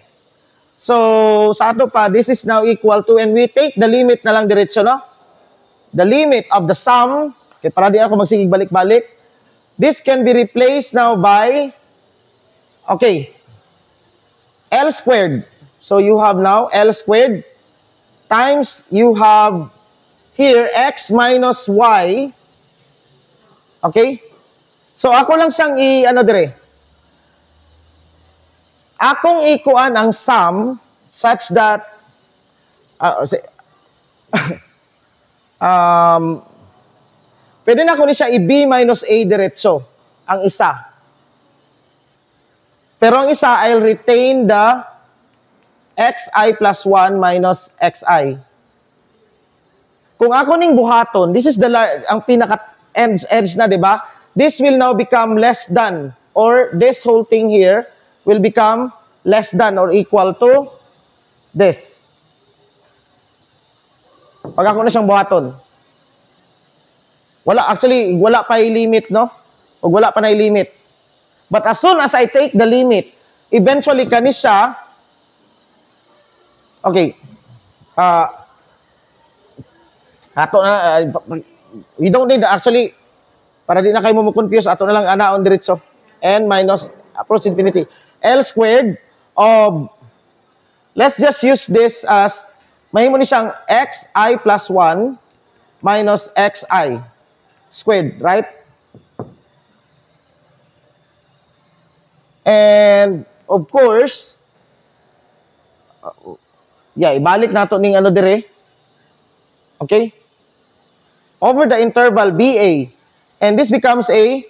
So, sa ato pa, this is now equal to, and we take the limit na lang diretso, no? The limit of the sum, okay, para di ako magsigig balik-balik, this can be replaced now by, okay, L squared. So, you have now L squared times you have here x minus y. Okay? So, ako lang siyang ano dire. Akong ikuan ang sum such that pwede na ko ni siya i-b minus a diretso ang isa. Pero ang isa, I'll retain the xi plus 1 minus xi. Kung ako ning buhaton, this is the ang pinaka edge na, di ba? This will now become less than, or this whole thing here will become less than or equal to this. Pag ako na siyang buhaton. Wala pa i-limit, no? O wala pa na i-limit. But as soon as I take the limit, eventually kani siya, okay, ato na, we don't need, actually, para di na kayo mo confuse, ato na lang anaon diretso. N minus, approach infinity. L squared of, let's just use this as, mahimo ni siyang xi plus 1 minus xi squared, right? And, of course, ibalik nato ning ano dire. Okay? Over the interval BA. And this becomes a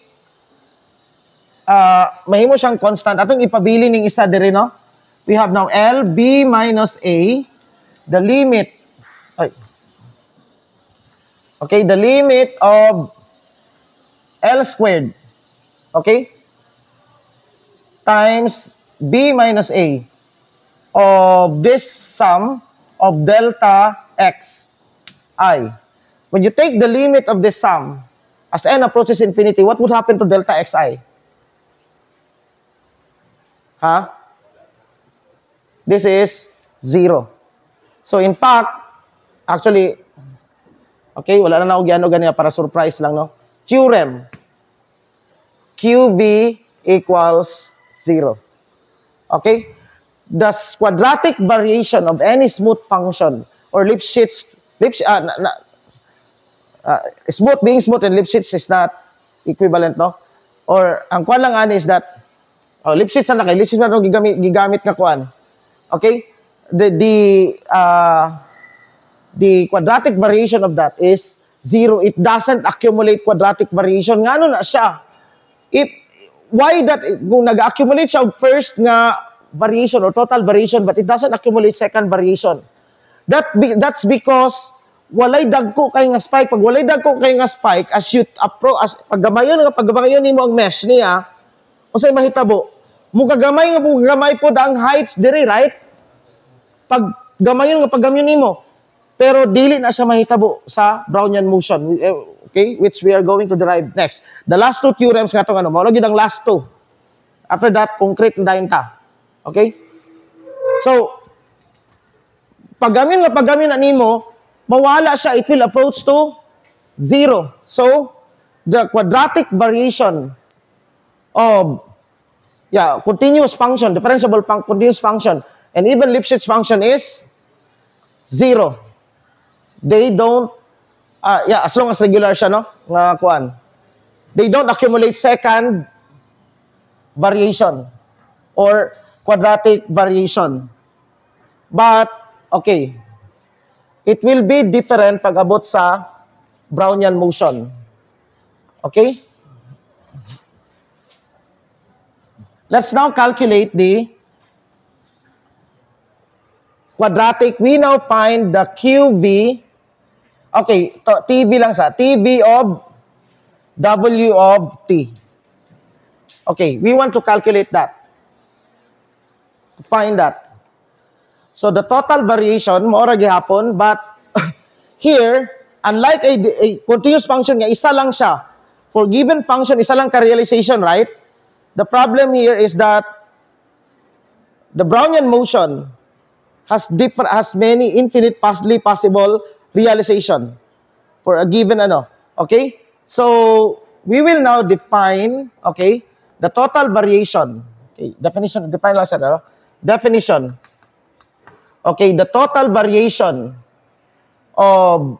mahimo siyang constant. Atong ipabili ning isa dire, no? We have now L, B minus A, the limit, okay, the limit of L squared, okay, times B minus A of this sum of delta x I. When you take the limit of this sum, as n approaches infinity, what would happen to delta xi? Huh? This is 0. So in fact, actually, okay, wala na naugyan o ganyan para surprise lang, no? Theorem, QV equals 0. Okay? The quadratic variation of any smooth function or Lipschitz smooth, being smooth and Lipschitz is not equivalent, no? Or ang kuan lang ani is that Lipschitz na kay Lipschitz na gigamit nga kuan. Okay? The quadratic variation of that is 0. It doesn't accumulate quadratic variation. Ngano na siya? Why that kung nag-accumulate siya first nga variation or total variation but it doesn't accumulate second variation. That's because walay dagko kay nga spike. Pag walay dagko kay nga spike, as you approach, paggamay nimo ang mesh niya, unsay mahitabo? Mugagamay po ang heights diri, right? Pag gamayon nimo. Pero dili na siya mahitabo sa Brownian motion, okay, which we are going to derive next. The last two theorems nga itong mao gyud ang last two. After that, concrete na dayon ta. Okay? So, paggamin na nimo, mawala siya, it will approach to 0. So, the quadratic variation of continuous function, differentiable continuous function, and even Lipschitz function is 0. They don't, as long as regular siya, no? Nga kuan. They don't accumulate second variation or quadratic variation. But, okay, it will be different pag abot sa Brownian motion. Okay? Let's now calculate the quadratic, we now find the QV. Okay, TV lang sa TV of W of T. Okay, we want to calculate that. To find that. So the total variation, maura gihapon, but here, unlike a continuous function nga, isa lang siya. For given function, isa lang ka-realization, right? The problem here is that the Brownian motion has many infinite possible realization for a given okay? So, we will now define, okay, the total variation. Okay, definition, define lang sa definition. Okay, the total variation of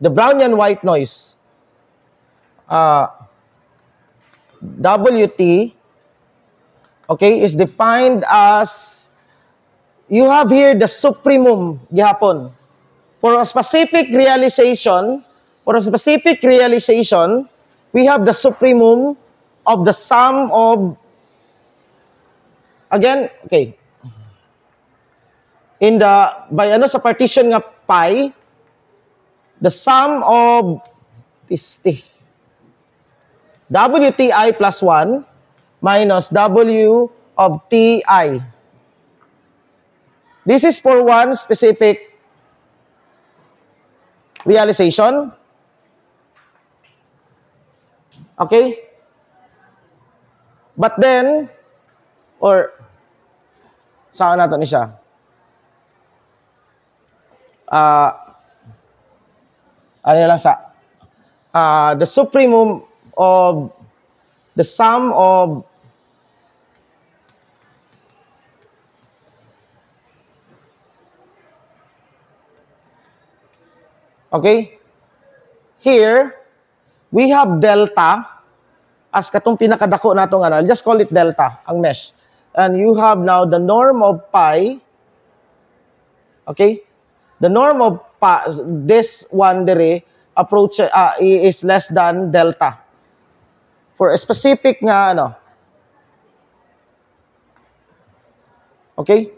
the Brownian white noise, WT, okay, is defined as, you have here the supremum gihapon. For a specific realization, we have the supremum of the sum of, again, okay, in the, by sa partition nga pi, the sum of this T, WTI plus 1 minus W of TI. This is for one specific realization. Okay? But then, or, saan natin siya? Ano lang sa, the supremum of the sum of okay? Here, we have delta as katong pinakadako natong I'll just call it delta, ang mesh. And you have now the norm of pi, okay? The norm of pi, this one there, approach is less than delta. For a specific nga okay?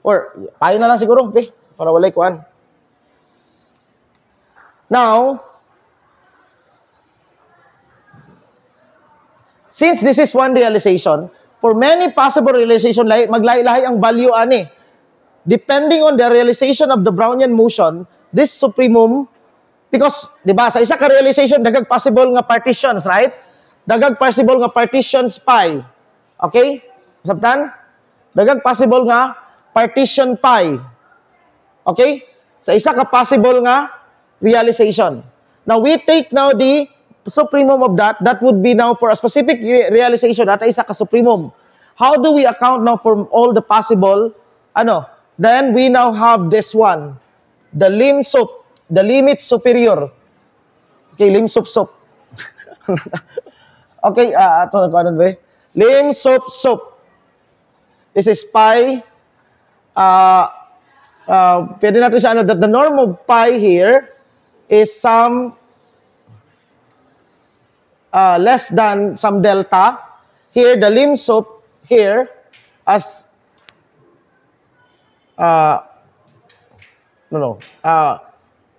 Or, pi na lang siguro, okay? Para walay kuan. Now, since this is one realization, for many possible realization, maglahi-lahi ang value ani. Depending on the realization of the Brownian motion, this supremum, because, di ba, sa isa ka realization, dagag possible nga partitions, right? Dagag possible nga partitions pi. Okay? Sabtan? Dagag possible nga partition pi. Okay? Sa isa ka possible nga realization. Now, we take now the supremum of that. That would be now for a specific realization at isa ka supremum. How do we account now for all the possible, Then we now have this one. The the limit superior. Okay, lim sup. Okay, ito na ano ba? Lim sup. This is pi. Pwede natin siya, that the norm of pi here is some less than some delta. Here, the lim sup here as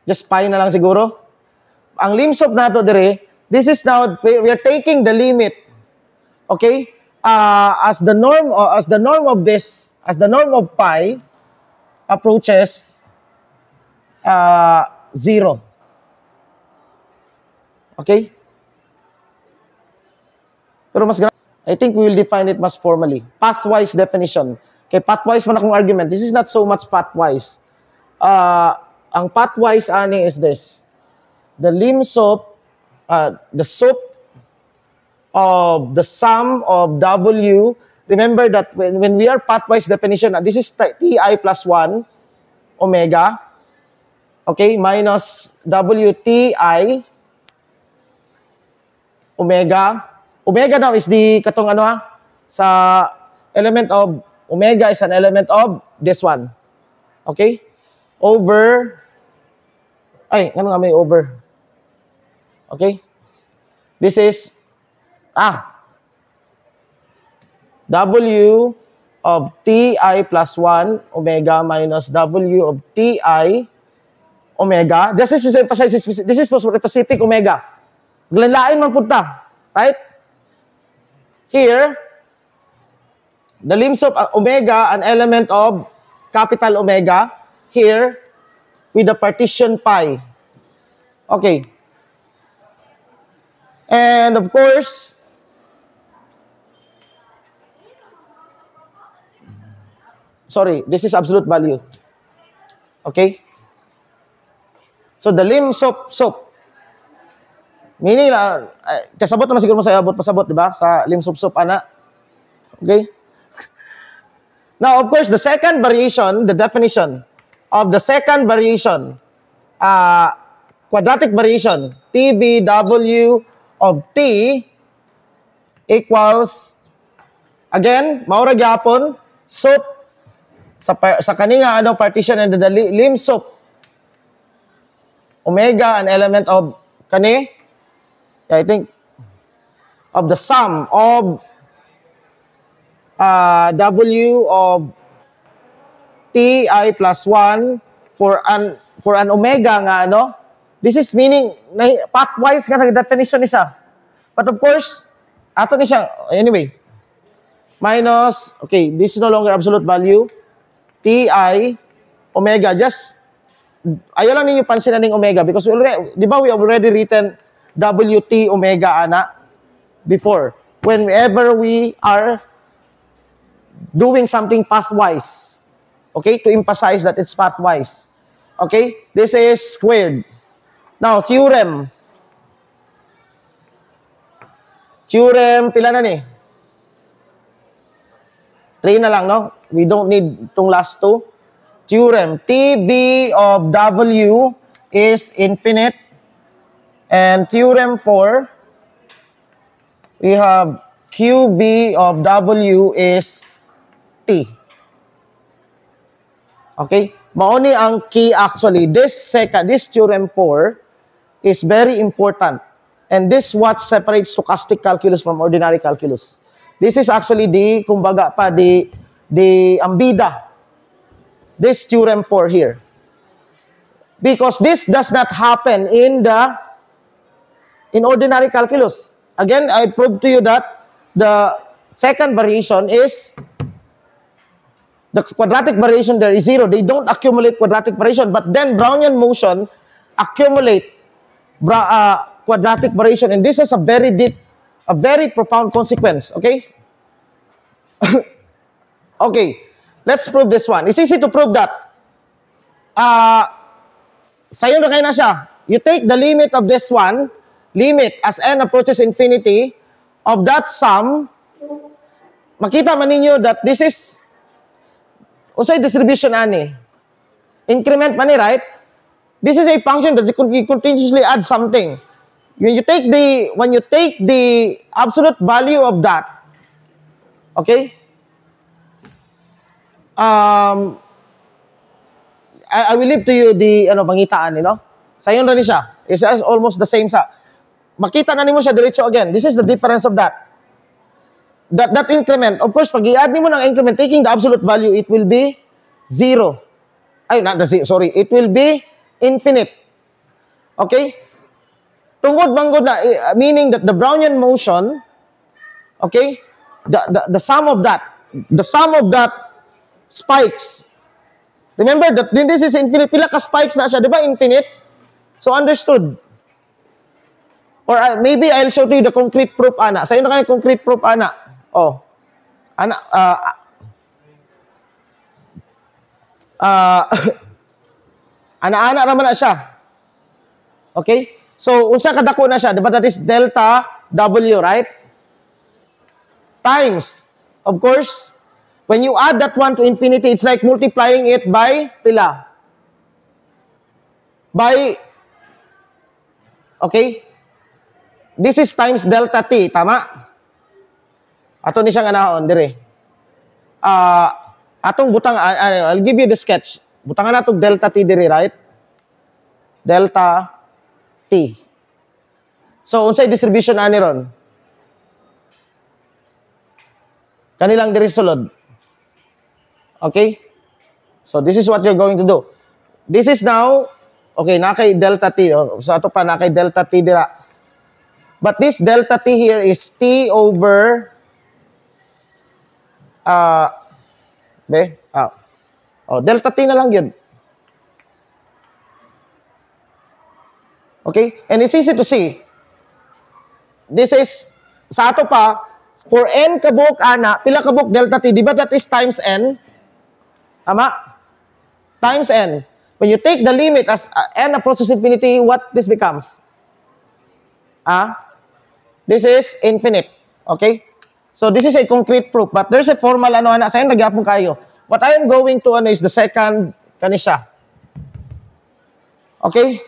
just pi na lang siguro. Ang lim sup nato dire, this is now, we are taking the limit, okay, as the norm of this, as the norm of pi approaches 0. Okay? Pero mas I think we will define it mas formally. Pathwise definition. Okay, pathwise man akong argument. This is not so much pathwise. Ang pathwise ani is this. The lim sup, the sup of the sum of W. Remember that when we are pathwise definition, this is Ti plus 1 omega. Okay, minus WTI omega. Omega now is the katong sa element of omega is an element of this one. Okay? Over ano nga may over? Okay? This is W of ti plus 1 omega minus w of ti omega. This is for specific omega. Glanlain man punta. Right? Here, the limbs of omega, an element of capital omega. Here, with the partition pi. Okay. And of course, sorry, this is absolute value. Okay? So, the limbs of SOP. Meaning, kasabot naman siguro mo sa abot pasabot, di ba? Sa limbs of SOP, ana. Okay? Now, of course, the second variation, the definition of the second variation, quadratic variation, TVW of T equals, again, maura gyapon, SOP, sa kaninga partition and the limb SOP, omega, an element of kani, I think, of the sum of W of ti plus 1 for an omega nga, this is meaning, pathwise nga sa definition ni siya. But of course, ato ni siya, anyway, minus, okay, this is no longer absolute value, ti, omega, just, ayaw lang ninyo pansinan ng omega because we already, di ba we have already written wt omega, ana, before. Whenever we are doing something pathwise. Okay? To emphasize that it's pathwise. Okay? This is squared. Now, theorem. Theorem, pila na ni? 3 na lang, no? We don't need itong last 2. Theorem. TV of W is infinite. And theorem 4, we have QV of W is T. Okay? Mauni ang key actually. This theorem 4 is very important. And this what separates stochastic calculus from ordinary calculus. This is actually kumbaga pa, the ambida. This theorem 4 here. Because this does not happen in ordinary calculus. Again, I proved to you that the second variation is the quadratic variation there is 0. They don't accumulate quadratic variation, but then Brownian motion accumulate quadratic variation, and this is a very deep, a very profound consequence. Okay? Okay, let's prove this one. It's easy to prove that. Sayo na kayo na siya. You take the limit of this one, limit as n approaches infinity, of that sum, makita man ninyo that this is usay distribution ani. Increment man ni, right? This is a function that you continuously add something. When you take the absolute value of that, okay? I will leave to you the pangitaan, Sayon na ni siya. It's almost the same sa. Makita na nimo siya diretso again. This is the difference of that. That increment, of course, pag i-add nimo ng increment, taking the absolute value, it will be 0. Ay, not the 0, sorry. It will be infinite. Okay? Tungod banggod na, meaning that the Brownian motion, okay, the sum of that spikes. Remember that this is infinite. Pila ka spikes na siya, di ba infinite? So understood. Or maybe I'll show to you the concrete proof, ana. Sa'yo na kayo concrete proof, ana. Oh. Ana, ana-ana naman na siya. Okay? So, unsa kadako na siya, di ba? That is delta W, right? Times. Of course, when you add that one to infinity, it's like multiplying it by pila. By, okay? This is times delta T, tama? Ato ni siyang anahon, dire. Atong butang, I'll give you the sketch. Butangan na itong delta T dire, right? Delta T. So, unsay distribution ani ron? Kanilang dire sulod. Okay? So, this is what you're going to do. This is now, okay, nakay delta t. So, ito pa, nakay delta t dira. But this delta t here is t over, delta t na lang yun. Okay? And it's easy to see. This is, sa ato pa, for n kabuk ana, pila kabuk delta t, di ba that is times n? Tama? Times n. When you take the limit as n approaches infinity, what this becomes? This is infinite. Okay? So this is a concrete proof. But there's a formal sa'yo nagyapon kayo. What I am going to is the second kanisya. Okay?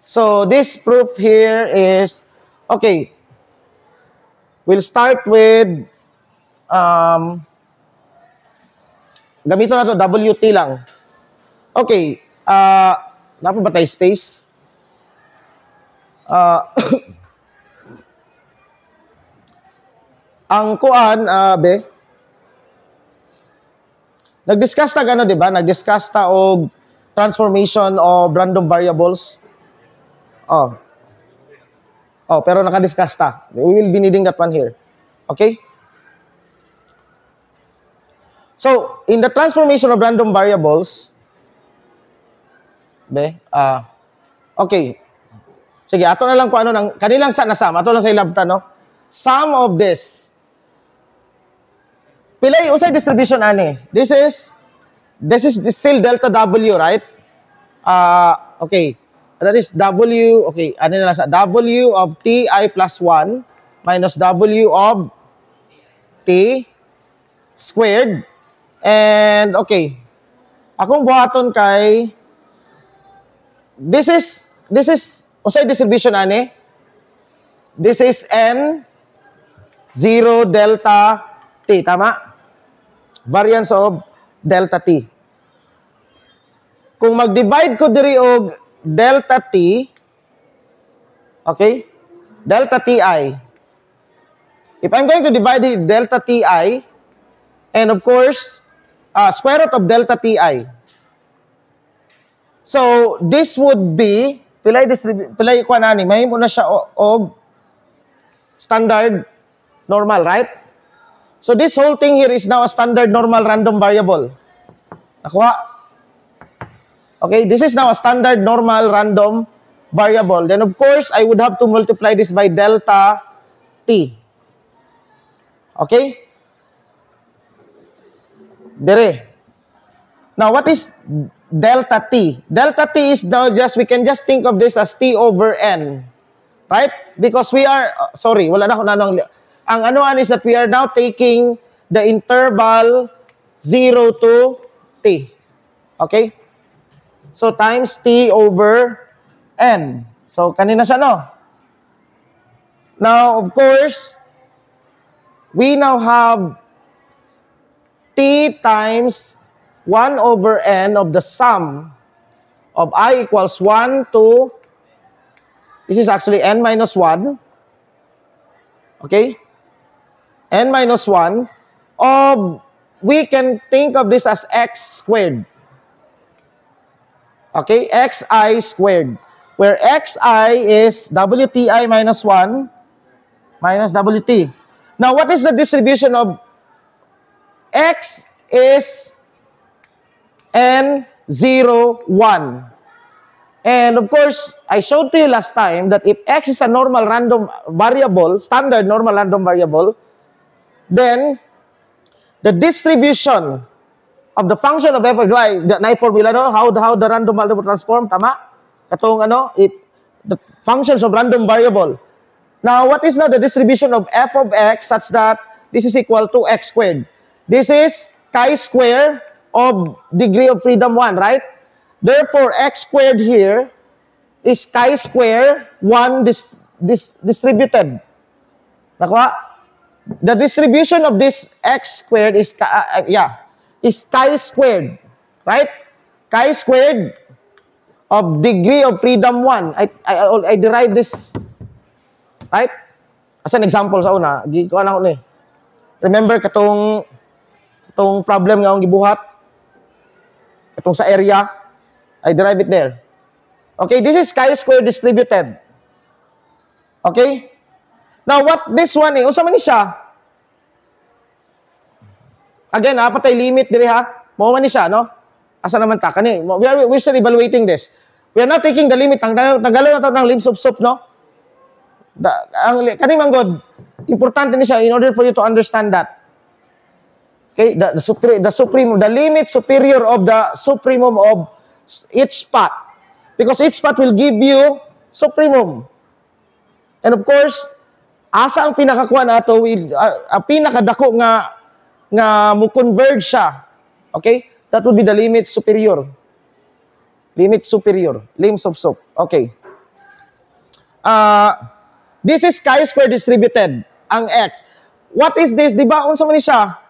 So this proof here is, okay, we'll start with, gamito na to, WT lang. Okay, napo ba tayo space? Ang kuan, nag-discuss ta gano, di ba? Nag-discuss ta og transformation of random variables. Pero naka-discuss ta. We will be needing that one here. Okay? So, in the transformation of random variables, okay. Sige, ato na lang kung ano nang kanilang sa nasam. Ato lang sa ilabta, no? Sum of this. Pilay usay distribution ani. This is still delta W, right? Okay. That is W, okay, ano na lang sa W of Ti plus 1 minus W of T squared. And, okay, akong buhaton kay, this is, usay distribution ani. This is N 0 delta T, tama? Variance of delta T. Kung mag-divide ko diri og delta T, okay? Delta Ti. If I'm going to divide the delta Ti, and of course, square root of delta Ti. So, this would be, pilay ko nani, mahimo na siya og standard normal, right? So, this whole thing here is now a standard normal random variable. Nakuha? Okay, this is now a standard normal random variable. Then, of course, I would have to multiply this by delta T. Okay? Dire. Now, what is delta T? Delta T is now we can just think of this as T over N. Right? Because we are, wala na ako nanong, ang anuan is that we are now taking the interval 0 to T. Okay? So, times T over N. So, kanina siya, no? Now, of course, we now have T times 1 over N of the sum of I equals 1 to, this is actually N minus 1. Okay? N minus 1 of, we can think of this as X squared. Okay? Xi squared. Where Xi is WTi minus 1 minus WT. Now, what is the distribution of X is N 0, 1. And of course, I showed to you last time that if X is a normal random variable, standard normal random variable, then the distribution of the function of f of y, na formula no, how the random variable transform, tama? Katong if the functions of random variable. Now, what is now the distribution of f of x such that this is equal to x squared? This is chi-square of degree of freedom 1, right? Therefore, x squared here is chi-square 1 distributed. Nakuha? The distribution of this x squared is chi-squared, right? Chi-squared of degree of freedom 1. I derived this, right? As an example sa una, gikuha na ko ni. Remember katong Itong problem nga akong gibuhat, itong sa area, I derive it there. Okay, this is chi-square distributed. Okay? Now, what this one eh, unsa man ni siya? Again, patay limit diri ha. Mao man ni siya, no? Asa naman ta kani? We're still evaluating this. We are not taking the limit. Tanggalon na to ng limit sub, no? Kani manggod, importante ni siya in order for you to understand that. Okay, the limit superior of the supremum of each spot. Because each spot will give you supremum. And of course, asa ang pinakakuha nato, ang pinakadako nga mo converge siya. Okay? That would be the limit superior. Limit superior. Lim sub. Okay. This is chi-square distributed. Ang x. What is this? Diba? Unsa man ni siya?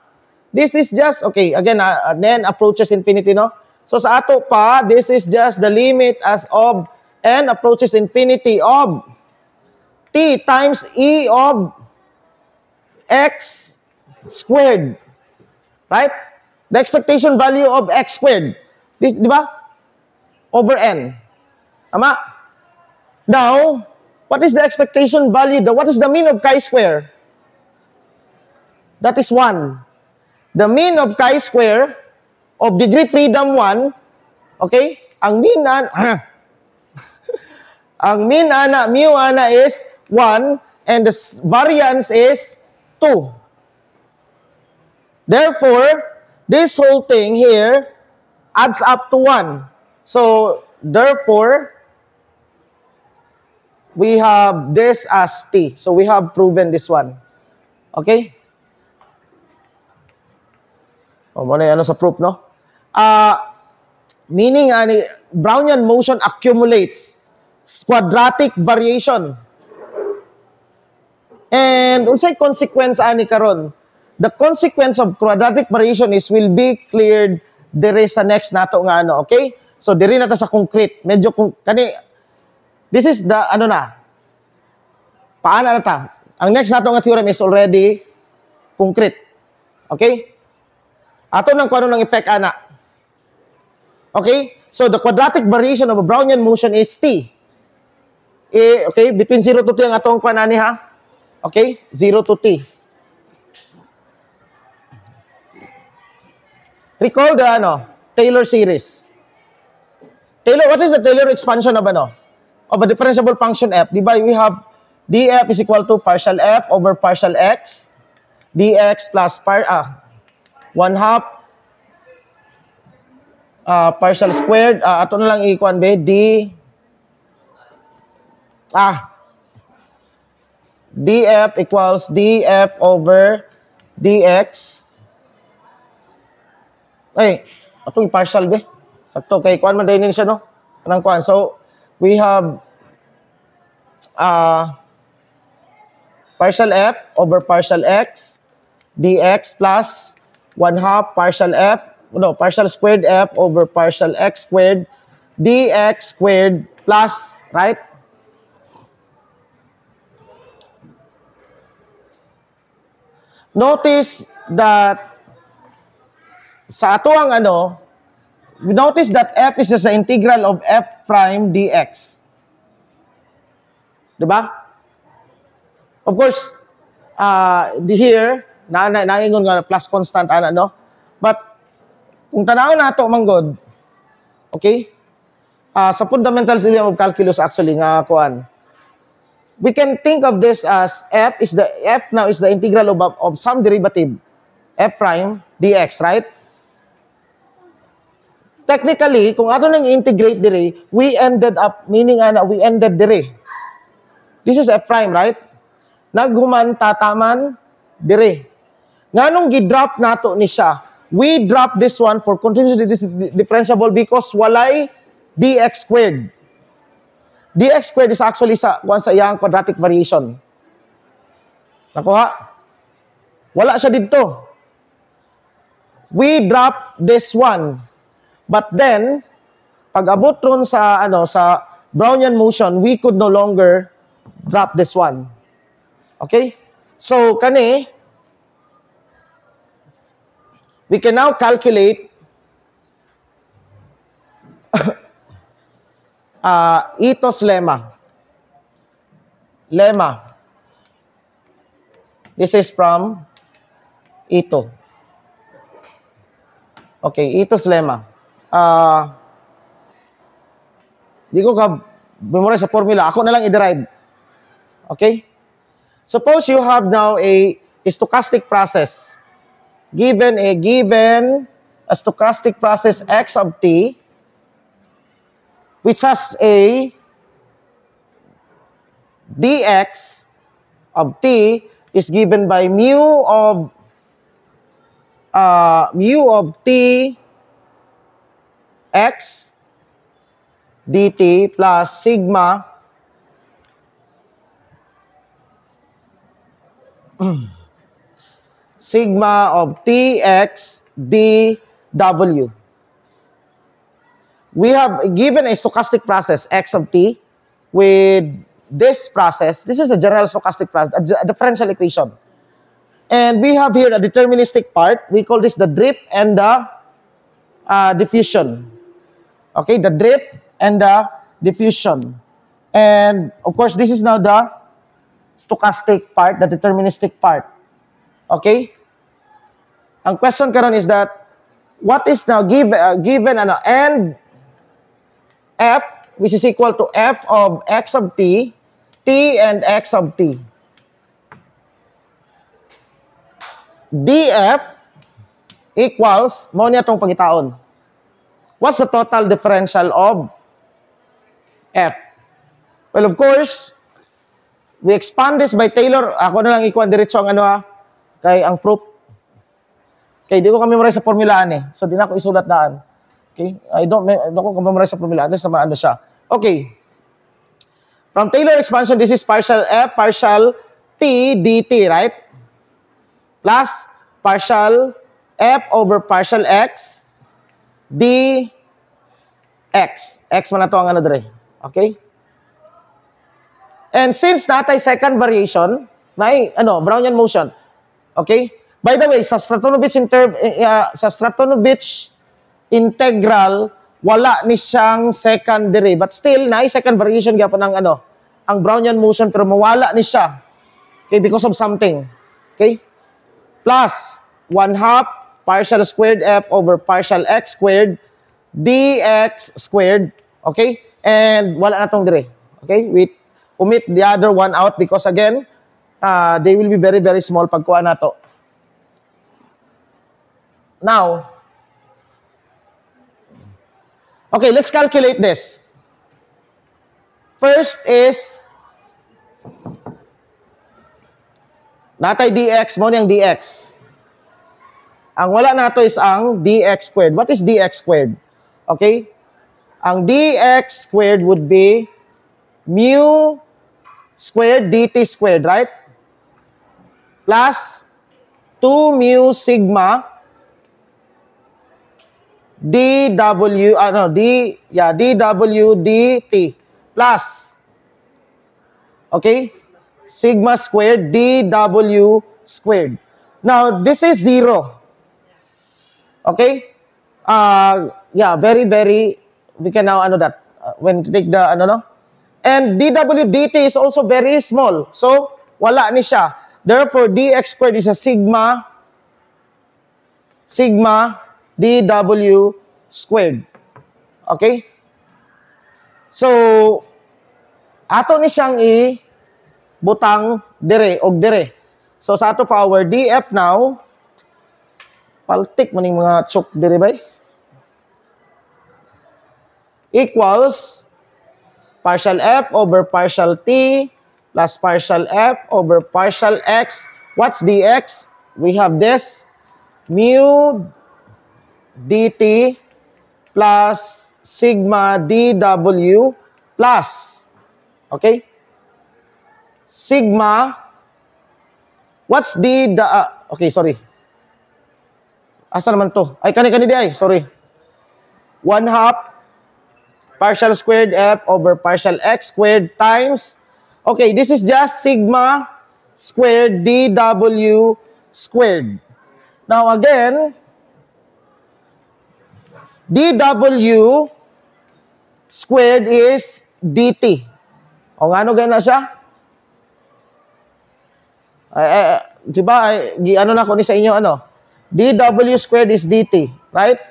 This is just, okay, again, then approaches infinity, no? So sa ato pa, this is just the limit as of n approaches infinity of t times e of x squared. Right? The expectation value of x squared. This, di ba? Over n. Tama? Now, what is the expectation value? What is the mean of chi-square? That is 1. The mean of chi-square of degree freedom 1, okay? Ang mean mu ana is 1 and the variance is 2. Therefore, this whole thing here adds up to 1. So, therefore, we have this as t. So, we have proven this one. Okay? O, muna yung sa proof, no? Meaning, Brownian motion accumulates quadratic variation. And, unsay consequence ani karon? The consequence of quadratic variation is will be cleared dire sa next nato nga ano, okay? So, dire na ta sa concrete. Medyo, this is the, paano na ta? Ang next nato nga theorem is already concrete. Okay? Ato nang kung ano ng effect, ana. Okay? So, the quadratic variation of a Brownian motion is t. Okay? Between 0 to t ang atong kwanani, ha? Okay? 0 to t. Recall the, Taylor series. What is the Taylor expansion of, of a differentiable function f? Di ba, we have df is equal to partial f over partial x, dx plus 1/2 partial squared, ato na lang i-equal be, df equals df over dx. Ay, atong partial be. Sakto, kay kuan man din siya, no? Anong kuan? So, we have partial f over partial x, dx plus 1/2 partial squared f over partial x squared, dx squared plus, right? Notice that sa ato ang notice that f is just the integral of f prime dx. Diba? Of course, here, naingon nga plus constant, But, kung tanaw na ito, manggod, okay? Sa fundamental theory of calculus, actually, nga kuan, we can think of this as f now is the integral of some derivative, f prime dx, right? Technically, kung ato nang integrate dire, we ended dire. This is f prime, right? Naghuman tataman dire. Nganong gi-drop nato ni siya? We drop this one for continuously differentiable because walay dx squared. Dx squared is actually sa iyang quadratic variation. Nakuha? Wala siya dito. We drop this one. But then, pag abot ron sa Brownian motion, we could no longer drop this one. Okay? So, we can now calculate Ito's lemma. This is from Ito. Okay, Ito's lemma. Di ko ka-memorize sa formula. Ako na lang i-derive. Okay? Suppose you have now a stochastic process. Given a stochastic process x of t, which has a dx of t is given by mu of t x dt plus sigma of tx dw. We have given a stochastic process x of t with this process. This is a general stochastic process, a differential equation. And we have here a deterministic part. We call this the drift and the diffusion. Okay, the drift and the diffusion. And of course, this is now the stochastic part, the deterministic part. Okay? Ang question karon is that what is now given and f, which is equal to f of x of t, and x of t. df equals, mo niya itong pangitaon. What's the total differential of f? Well, of course, we expand this by Taylor. Ako na lang ikuan diretso ang kay ang proof. Okay, di ko memorize sa formulaan eh. So, di na ako isulat daan. Okay? I don't ko memorize sa formula. At least naman siya. Okay. From Taylor expansion, this is partial f, partial t dt, right? Plus partial f over partial x dx. X man na to ang dire. Okay? And since natay second variation, may Brownian motion. Okay? By the way, sa Stratonovich integral, wala ni siyang second derivative. But still, na second variation gyapon ng ang Brownian motion, pero mawala ni siya. Okay, because of something. Okay? Plus 1/2 partial squared f over partial x squared dx squared. Okay? And wala na tong dire. Okay? We omit the other one out because again, they will be very, very small pagkuha na to. Now, okay, let's calculate this. First is natay dx, mo niyang dx. Ang wala nato is ang dx squared. What is dx squared? Okay? Ang dx squared would be mu squared dt squared, right? Plus 2 mu sigma dw dt plus, okay, sigma squared dw squared. Now this is 0. Okay? Very, very, we can now that when take the and dw dt is also very small, so wala ni siya. Therefore dx squared is a sigma dw squared. Okay? So, ato ni siyang butang dire og dire. So, sa ato power df now, paltik maning mga chok dire bay, equals partial f over partial t plus partial f over partial x. What's dx? We have this mu dt plus sigma dw plus, okay, sigma, what's okay, sorry, asa naman to? Ay, kani di ay, sorry. 1/2 partial squared f over partial x squared times, okay, this is just sigma squared dw squared. Now again, dw squared is dt. O nga, ano gana siya? Diba, ano na ko ni sa inyo, ano? dw squared is dt, right?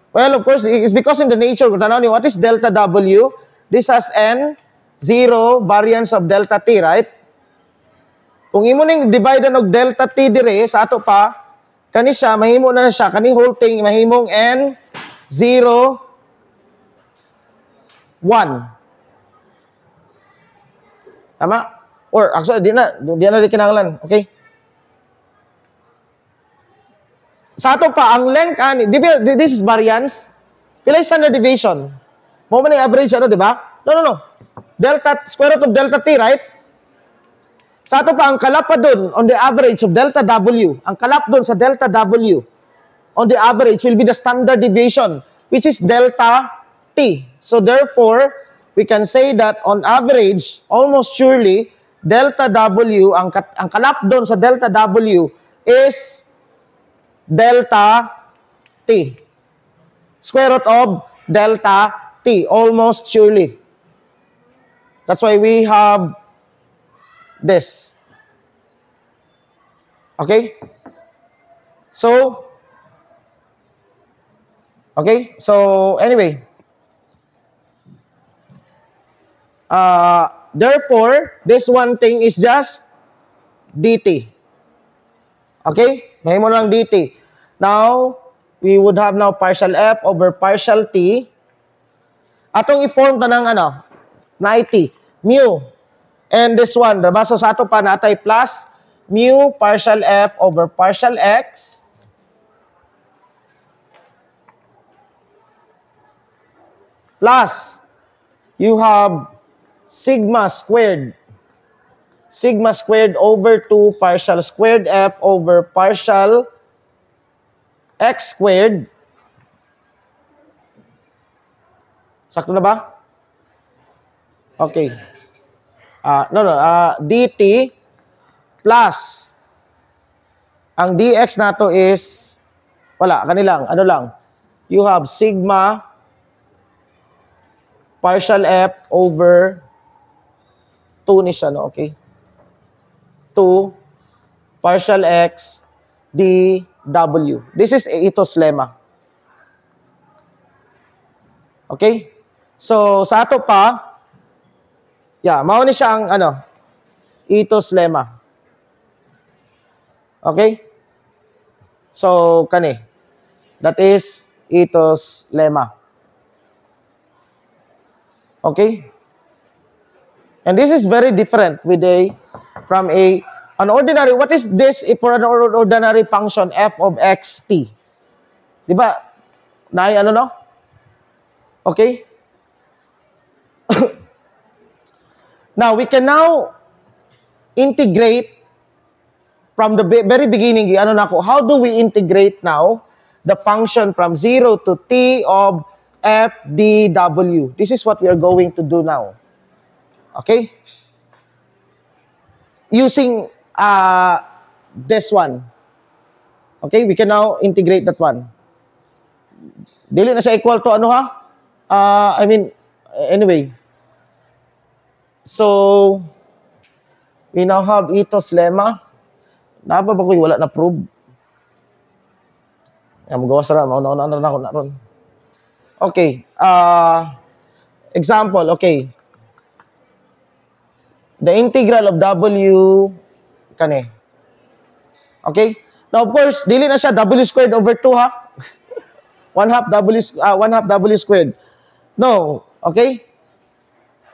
Well, of course, it's because in the nature, tanaw niyo, what is delta w? This has n, 0, variance of delta t, right? Kung imo ning divide og delta t dire sa ato pa, kani siya, mahimo na siya, kani whole thing, mahimong n, 0, 1. Tama? Or, actually, di na di kinahanglan, okay? Sa ato pa, ang length, this is variance. Pila yung standard deviation? Mo man yung average, ano, di ba? No. Delta, square root of delta t, right? Sa ato pa, ang kalap pa dun, on the average of delta w, ang kalap dun sa delta w, on the average will be the standard deviation, which is delta t. So therefore, we can say that on average, almost surely, delta w, ang kalap dun sa delta w is delta t. Square root of delta t, almost surely. That's why we have this. Okay? So, anyway. Therefore, this one thing is just dt. Okay? Mahimo lang dt. Now, we would have now partial f over partial t. Atong i-form ta ng ano? Na it. Mu. And this one, diba? So sa ato pa natay plus mu partial f over partial x plus you have sigma squared over 2 partial squared f over partial x squared. Sakto na ba? Okay. dt plus ang dx nato is wala, kanilang, ano lang. You have sigma partial f over 2 ni siya, no? Okay. 2 partial x dw. This is Ito's lemma. Okay? So, sa ato pa, mao ni siya ang ano, Ito's lemma. Okay? So, kani. That is Ito's lemma. Okay? And this is very different from an ordinary. What is this for an ordinary function f of x t? Diba? Ano no? Okay? Now, we can now integrate from the very beginning. How do we integrate now the function from 0 to t of f dw? This is what we are going to do now. Okay? Using this one. Okay? We can now integrate that one. Dili na siya equal to ano ha? Anyway. So, we now have Ito's lemma. Napa ba ko wala na prove? Magawa sara. Mauna na ako na ron. Okay. Example. Okay. The integral of w kani. Okay? Now, of course, dili na siya w squared over 2 ha? 1/2 w squared. No. Okay?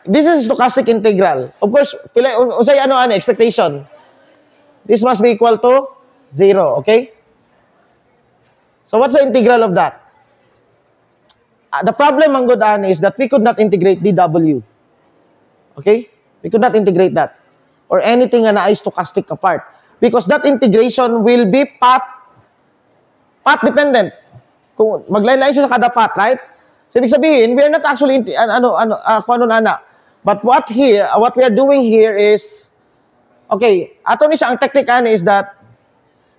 This is stochastic integral. Of course, usay expectation. This must be equal to 0. Okay? So, what's the integral of that? The problem, ang good is that we could not integrate dw. Okay? We could not integrate that. Or anything na ay stochastic apart. Because that integration will be path dependent. Kung maglain-lain siya sa kada path, right? So, ibig sabihin, we are not actually, but what we are doing here is, okay, ato ni siya, ang technique is that,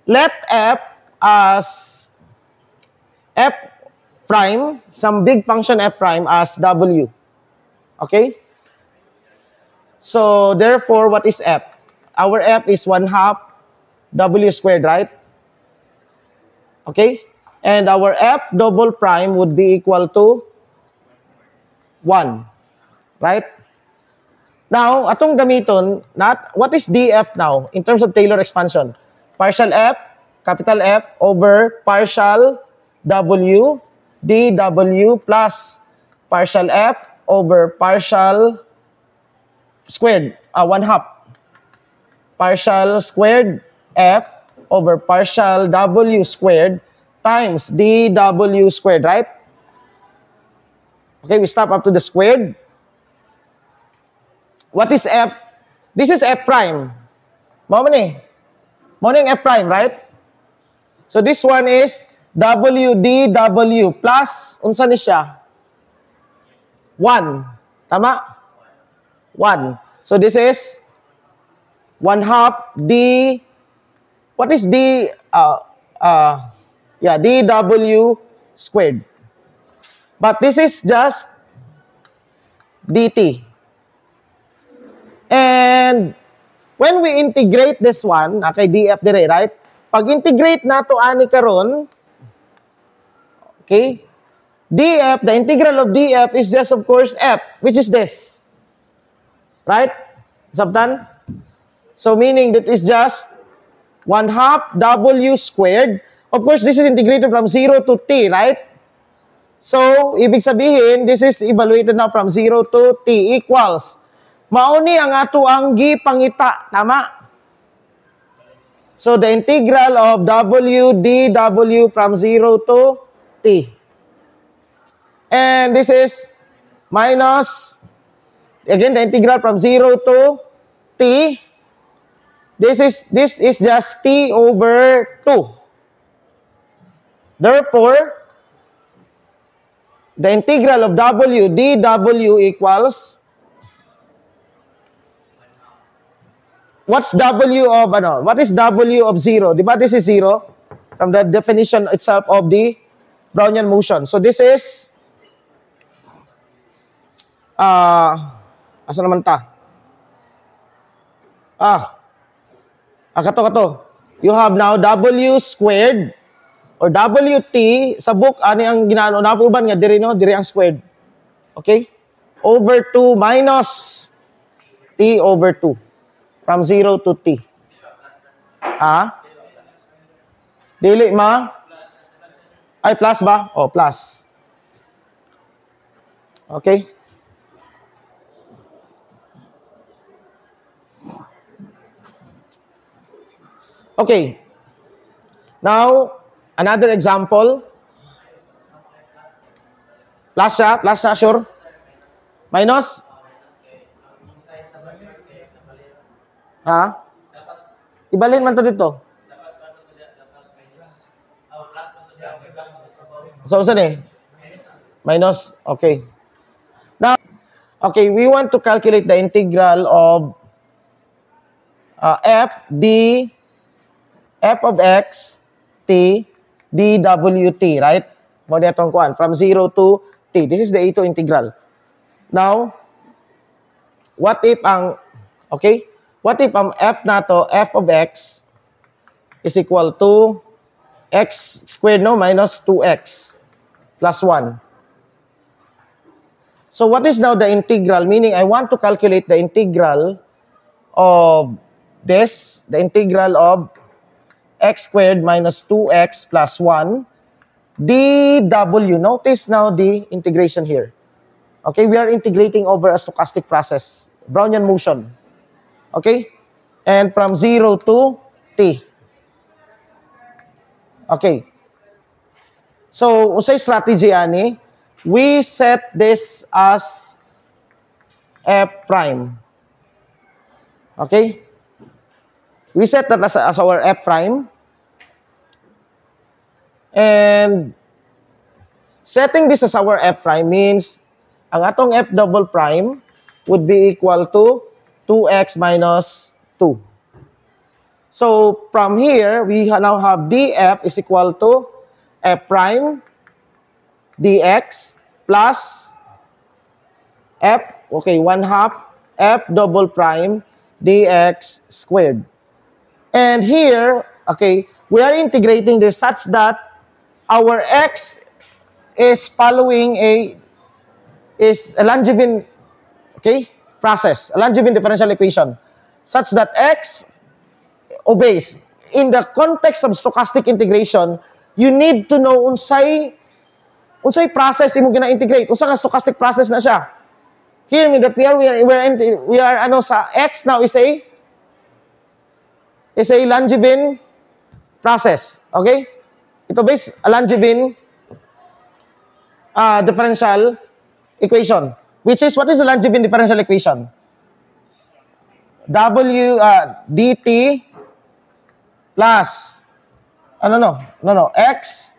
let f as f prime, some big function f prime as w. Okay? So, therefore, what is f? Our f is 1/2 w squared, right? Okay? And our f double prime would be equal to 1. Right? Now, atong gamiton, what is df now in terms of Taylor expansion? Partial f, capital F, over partial w, dw plus partial f over partial squared, 1/2. Partial squared f over partial w squared times dw squared, right? Okay, we stop up to the squared. What is f? This is f prime. Mao man yung f prime, right? So this one is w dw plus, unsa ni siya? 1. Tama? 1. So this is 1/2 d, what is d, dw squared. But this is just dt. And when we integrate this one, kay df dire, right? Pag integrate nato ani karon, okay? df, the integral of df is just of course f, which is this. Right? Sabtan? So meaning that is just 1/2 w squared. Of course, this is integrated from 0 to t, right? So, ibig sabihin, this is evaluated now from 0 to t equals. Mauni ang ato ang gipangita, tama? So, the integral of w dw from 0 to t. And this is minus, again, the integral from 0 to t. This is just t over 2. Therefore, the integral of w dw equals, what's w of ano? What is w of 0? Diba this is 0 from the definition itself of the Brownian motion. So this is asa naman ta? Kato. You have now w squared or wt sa book ani ang ginano na uban nga diri no, diri ang squared. Okay? Over 2 minus t over 2 from 0 to t. Dili ma? Ay plus ba? Oh, plus. Okay? Okay. Now, another example. Plus siya, sure? Minus? Ibalhin man to dito. So, saan eh? Minus, okay. Now, okay, we want to calculate the integral of f of x t dwt, right? Mo ditong kuan from 0 to t. This is the ito integral. Now, what if ang f nato, f of x is equal to x squared no minus 2x plus 1. So what is now the integral? Meaning I want to calculate the integral of this, the integral of x squared minus 2x plus 1 dw. Notice now the integration here. Okay, we are integrating over a stochastic process, Brownian motion. Okay? And from 0 to t. Okay. So, usay strategy ani, we set this as f prime. Okay? We set that as our f prime. And setting this as our f prime means ang atong f double prime would be equal to 2x minus 2. So, from here, we now have df is equal to f prime dx plus f, okay, 1/2 f double prime dx squared. And here, okay, we are integrating this such that our x is following a Langevin, okay, process, a Langevin differential equation, such that x obeys. In the context of stochastic integration, you need to know unsay process imo gina-integrate. Unsa nga stochastic process na siya. Here mean that we are ano sa x now is a Langevin process. Okay? Ito base a Langevin differential equation. Which is, what is the Langevin differential equation? dt plus, x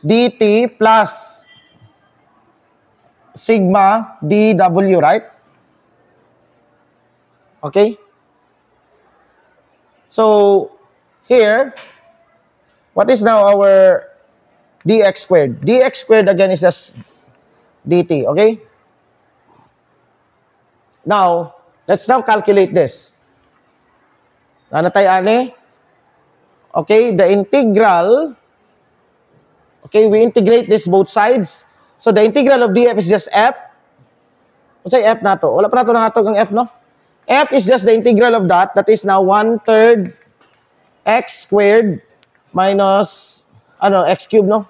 dt plus sigma dw, right? Okay? So, here, what is now our dx squared? Dx squared again is just dt, okay? Now, let's now calculate this. Ano tayo, ane? Okay, the integral, okay, we integrate this both sides. So, the integral of df is just f. What's f na to? Wala pa na to nahatog ang f, no? F is just the integral of that. That is now 1/3 x squared minus, x cubed, no?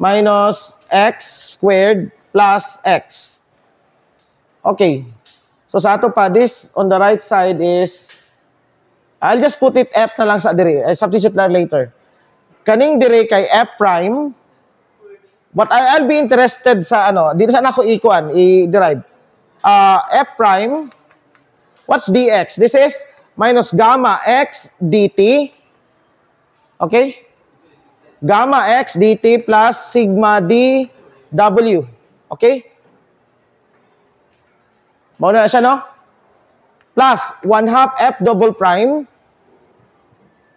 Minus x squared plus x. Okay. So, sa ato pa, this on the right side is, I'll just put it f na lang sa dire. I substitute lang later. Kaning dire kay f prime, but I'll be interested sa, dito sa ako i-derive. F prime, what's dx? This is minus gamma x dt. Okay? Gamma x dt plus sigma dw. Okay? Mauna na siya, no? Plus 1/2 f double prime.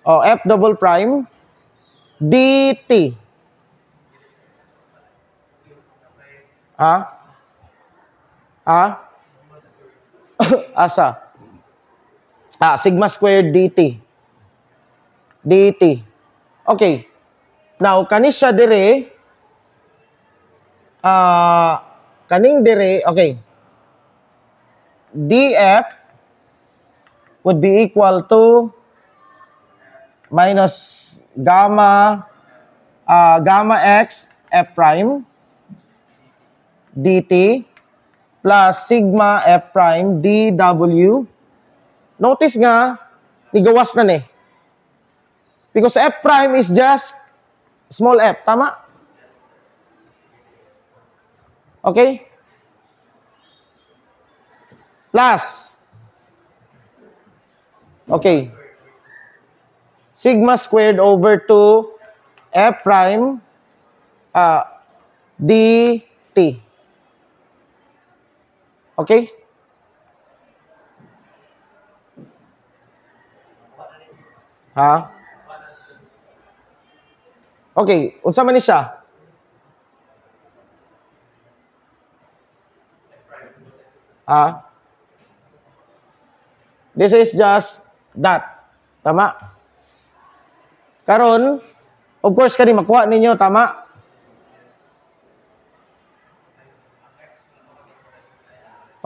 F double prime dt. Asa? Sigma squared dt. dt. Okay. Now, kanis siya dire, kaning dire, okay. df would be equal to minus gamma x f prime dt plus sigma f prime dw. Notice nga, nigawas na ni. Because f prime is just small f. Tama? Okay? Plus. Okay. Sigma squared over 2 f prime dt. Okay? Okay, unsa man ni siya? This is just that. Tama? Karon, of course, kani makuha ninyo, tama?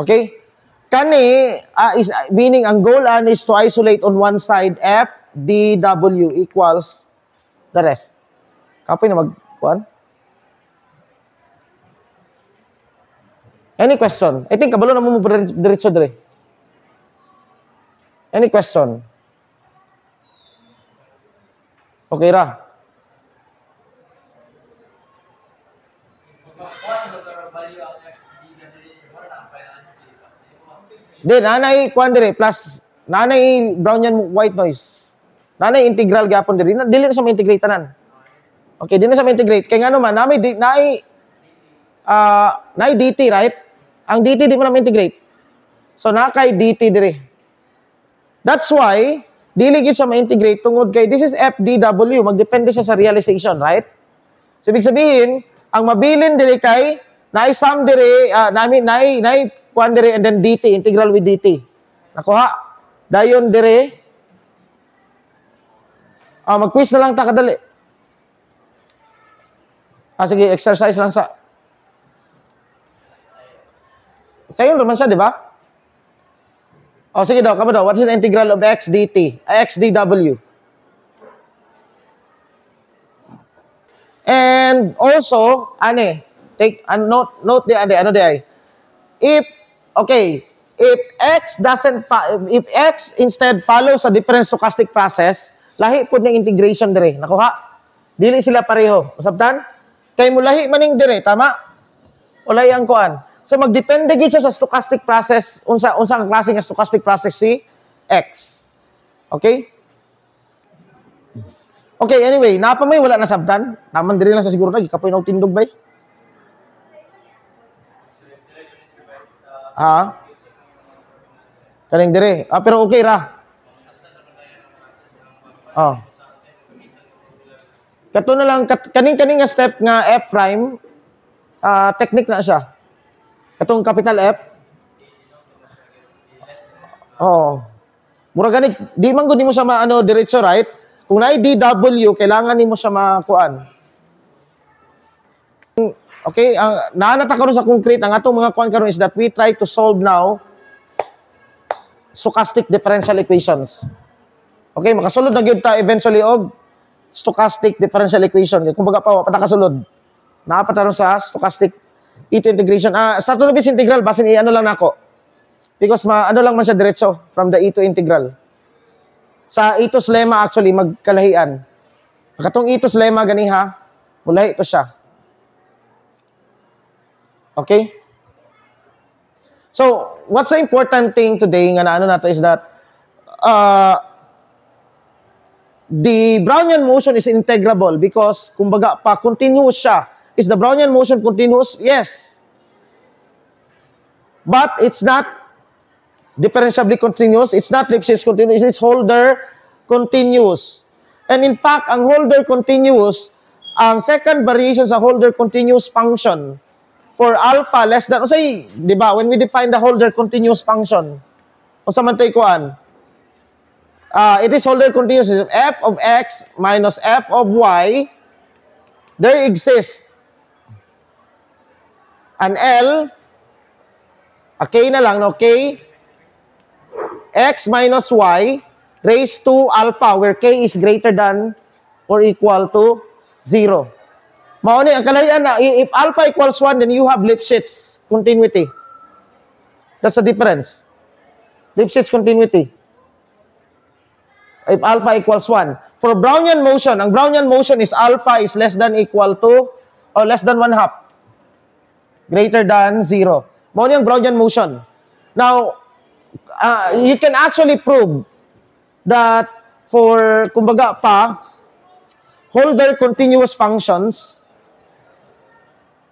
Okay? Kani, is meaning ang goal is to isolate on one side f dw equals the rest. Kapoy na magkuhan? Any question? I think kabalo na mo diretso dire. Any question? Okay ra. Di, nanay kuhan dire, plus nanay brown yan white noise. Nanay integral gapon dire. Dili na sa ma-integrate tanan. Okay, di na sa ma-integrate. Kaya nga naman, nanay dt, right? Ang dt di mo na ma-integrate. So, nakay dt dire. That's why, dili gyud siya ma-integrate tungod kay this is f dw. Magdepende siya sa realization, right? So, ibig sabihin, Ang mabilin dire kay sum dire, naay kuan dire and then dt, integral with dt. Nakuha. Dayon dire. Mag-quiz na lang ta kadali. Sige, exercise lang sa. Sa'yo naman siya, di ba? Sige daw, kamo daw. What is the integral of x dt? X dw. And also, take a note di ano di ay. If x instead follows a different stochastic process, lahi pud ng integration dire. Nakuha? Dili sila pareho. Masabtan? Kay mulahi maning dire, tama? Ulay ang kuan. So magdepende gid siya sa stochastic process, unsa ang klase nga stochastic process si x. Okay? Okay, anyway, napamay wala na sabtan. Naman diri lang sa siguro na gikapoy na og tindog bay. Kaning dire. Pero okay ra. Kato na lang kaning nga step nga f prime, technique na siya. Katong capital F. Mura gani di man gud nimo siya maano diretso, right? Kung naay dw, kailangan nimo siya makuan. Okay, naanata karon sa concrete, ang atong mga kuan karon is that we try to solve now stochastic differential equations. Okay, makasulod na gyud ta eventually og stochastic differential equation. Kung baga pa nakasulod. Naapataron sa stochastic ito integration. Stratonowitz integral basin i-ano lang nako. Because ano lang man siya diretso from the E to integral. Sa Ito's lemma actually magkalahian. Katong Ito's lemma ganiha, mulahi ito siya. Okay? So, what's the important thing today nga naano nato is that the Brownian motion is integrable because kumbaga pa continuous siya. Is the Brownian motion continuous? Yes. But it's not differentiably continuous. It's not Lipschitz continuous. It's Holder continuous. And in fact, ang Holder continuous, ang second variation sa Holder continuous function for alpha less than, say, di ba, when we define the Holder continuous function, kung sa man tayo kuan, it is Holder continuous. F of x minus f of y, there exists an L, a K na lang, no? K, x minus y raised to alpha, where k is greater than or equal to 0. Mauni, ang kalahian na, if alpha equals 1, then you have Lipschitz continuity. That's the difference. Lipschitz continuity. If alpha equals 1. For Brownian motion, ang Brownian motion is alpha is less than equal to, or less than 1/2. Greater than 0. Mauni ang Brownian motion. Now, you can actually prove that for, kumbaga pa, Holder continuous functions,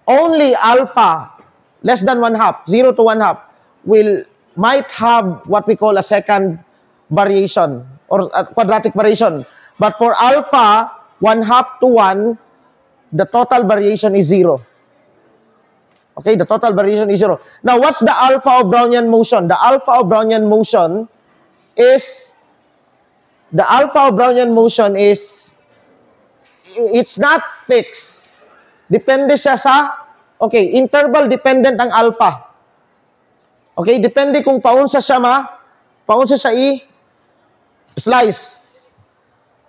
only alpha less than 1/2, 0 to 1/2, might have what we call a second variation or a quadratic variation. But for alpha 1/2 to 1, the total variation is 0. Okay, the total variation is 0. Now, what's the alpha of Brownian motion? The alpha of Brownian motion is, it's not fixed. Depende siya sa, interval dependent ang alpha. Okay, depende kung paunsa siya i-slice.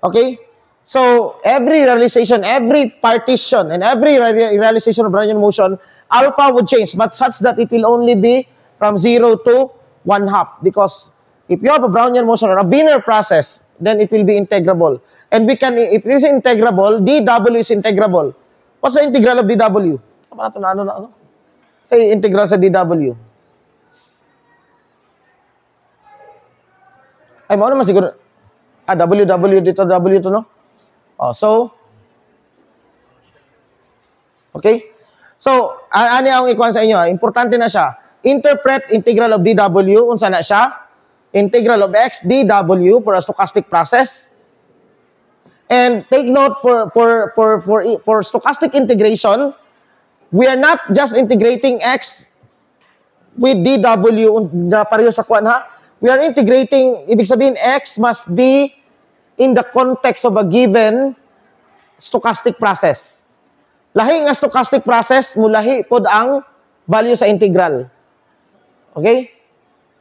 Okay? So, every realization, every partition, and every realization of Brownian motion, alpha would change, but such that it will only be from 0 to 1/2. Because if you have a Brownian motion or a Wiener process, then it will be integrable. And we can, if it is integrable, dw is integrable. What's the integral of dw? Say integral sa dw. Ay, mo naman siguro. W dito, W to, no? Okay? So, ano ang ikuan sa inyo? Importante na siya. Interpret integral of dw, unsa na siya? Integral of x dw for a stochastic process. And take note for stochastic integration, we are not just integrating x with dw na pareho sa kuan ha. We are integrating, ibig sabihin, x must be in the context of a given stochastic process. Lahi nga stochastic process, mulahi pod ang value sa integral. Okay?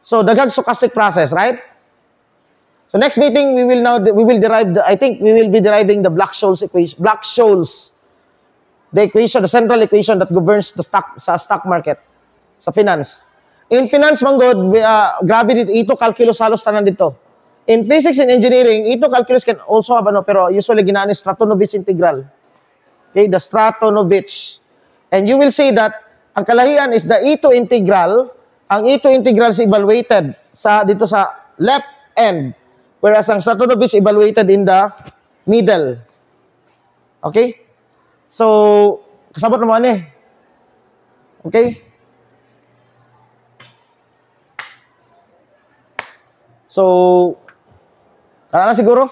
So, daghang stochastic process, right? So, next meeting, we will derive, I think we will be deriving the Black-Scholes equation, the equation, the central equation that governs the stock market, sa finance. In finance, manggod, grabe dito, ito calculus halos tanan dito. In physics and engineering, ito calculus can also have pero usually ginaan is Stratonovich integral. Okay, the Stratonovich. And you will see that ang kalahian is the E2 integral. Ang E2 integral is evaluated dito sa left end, whereas ang Stratonovich evaluated in the middle. Okay? So, kasabot naman eh. Okay? So, kaya na siguro?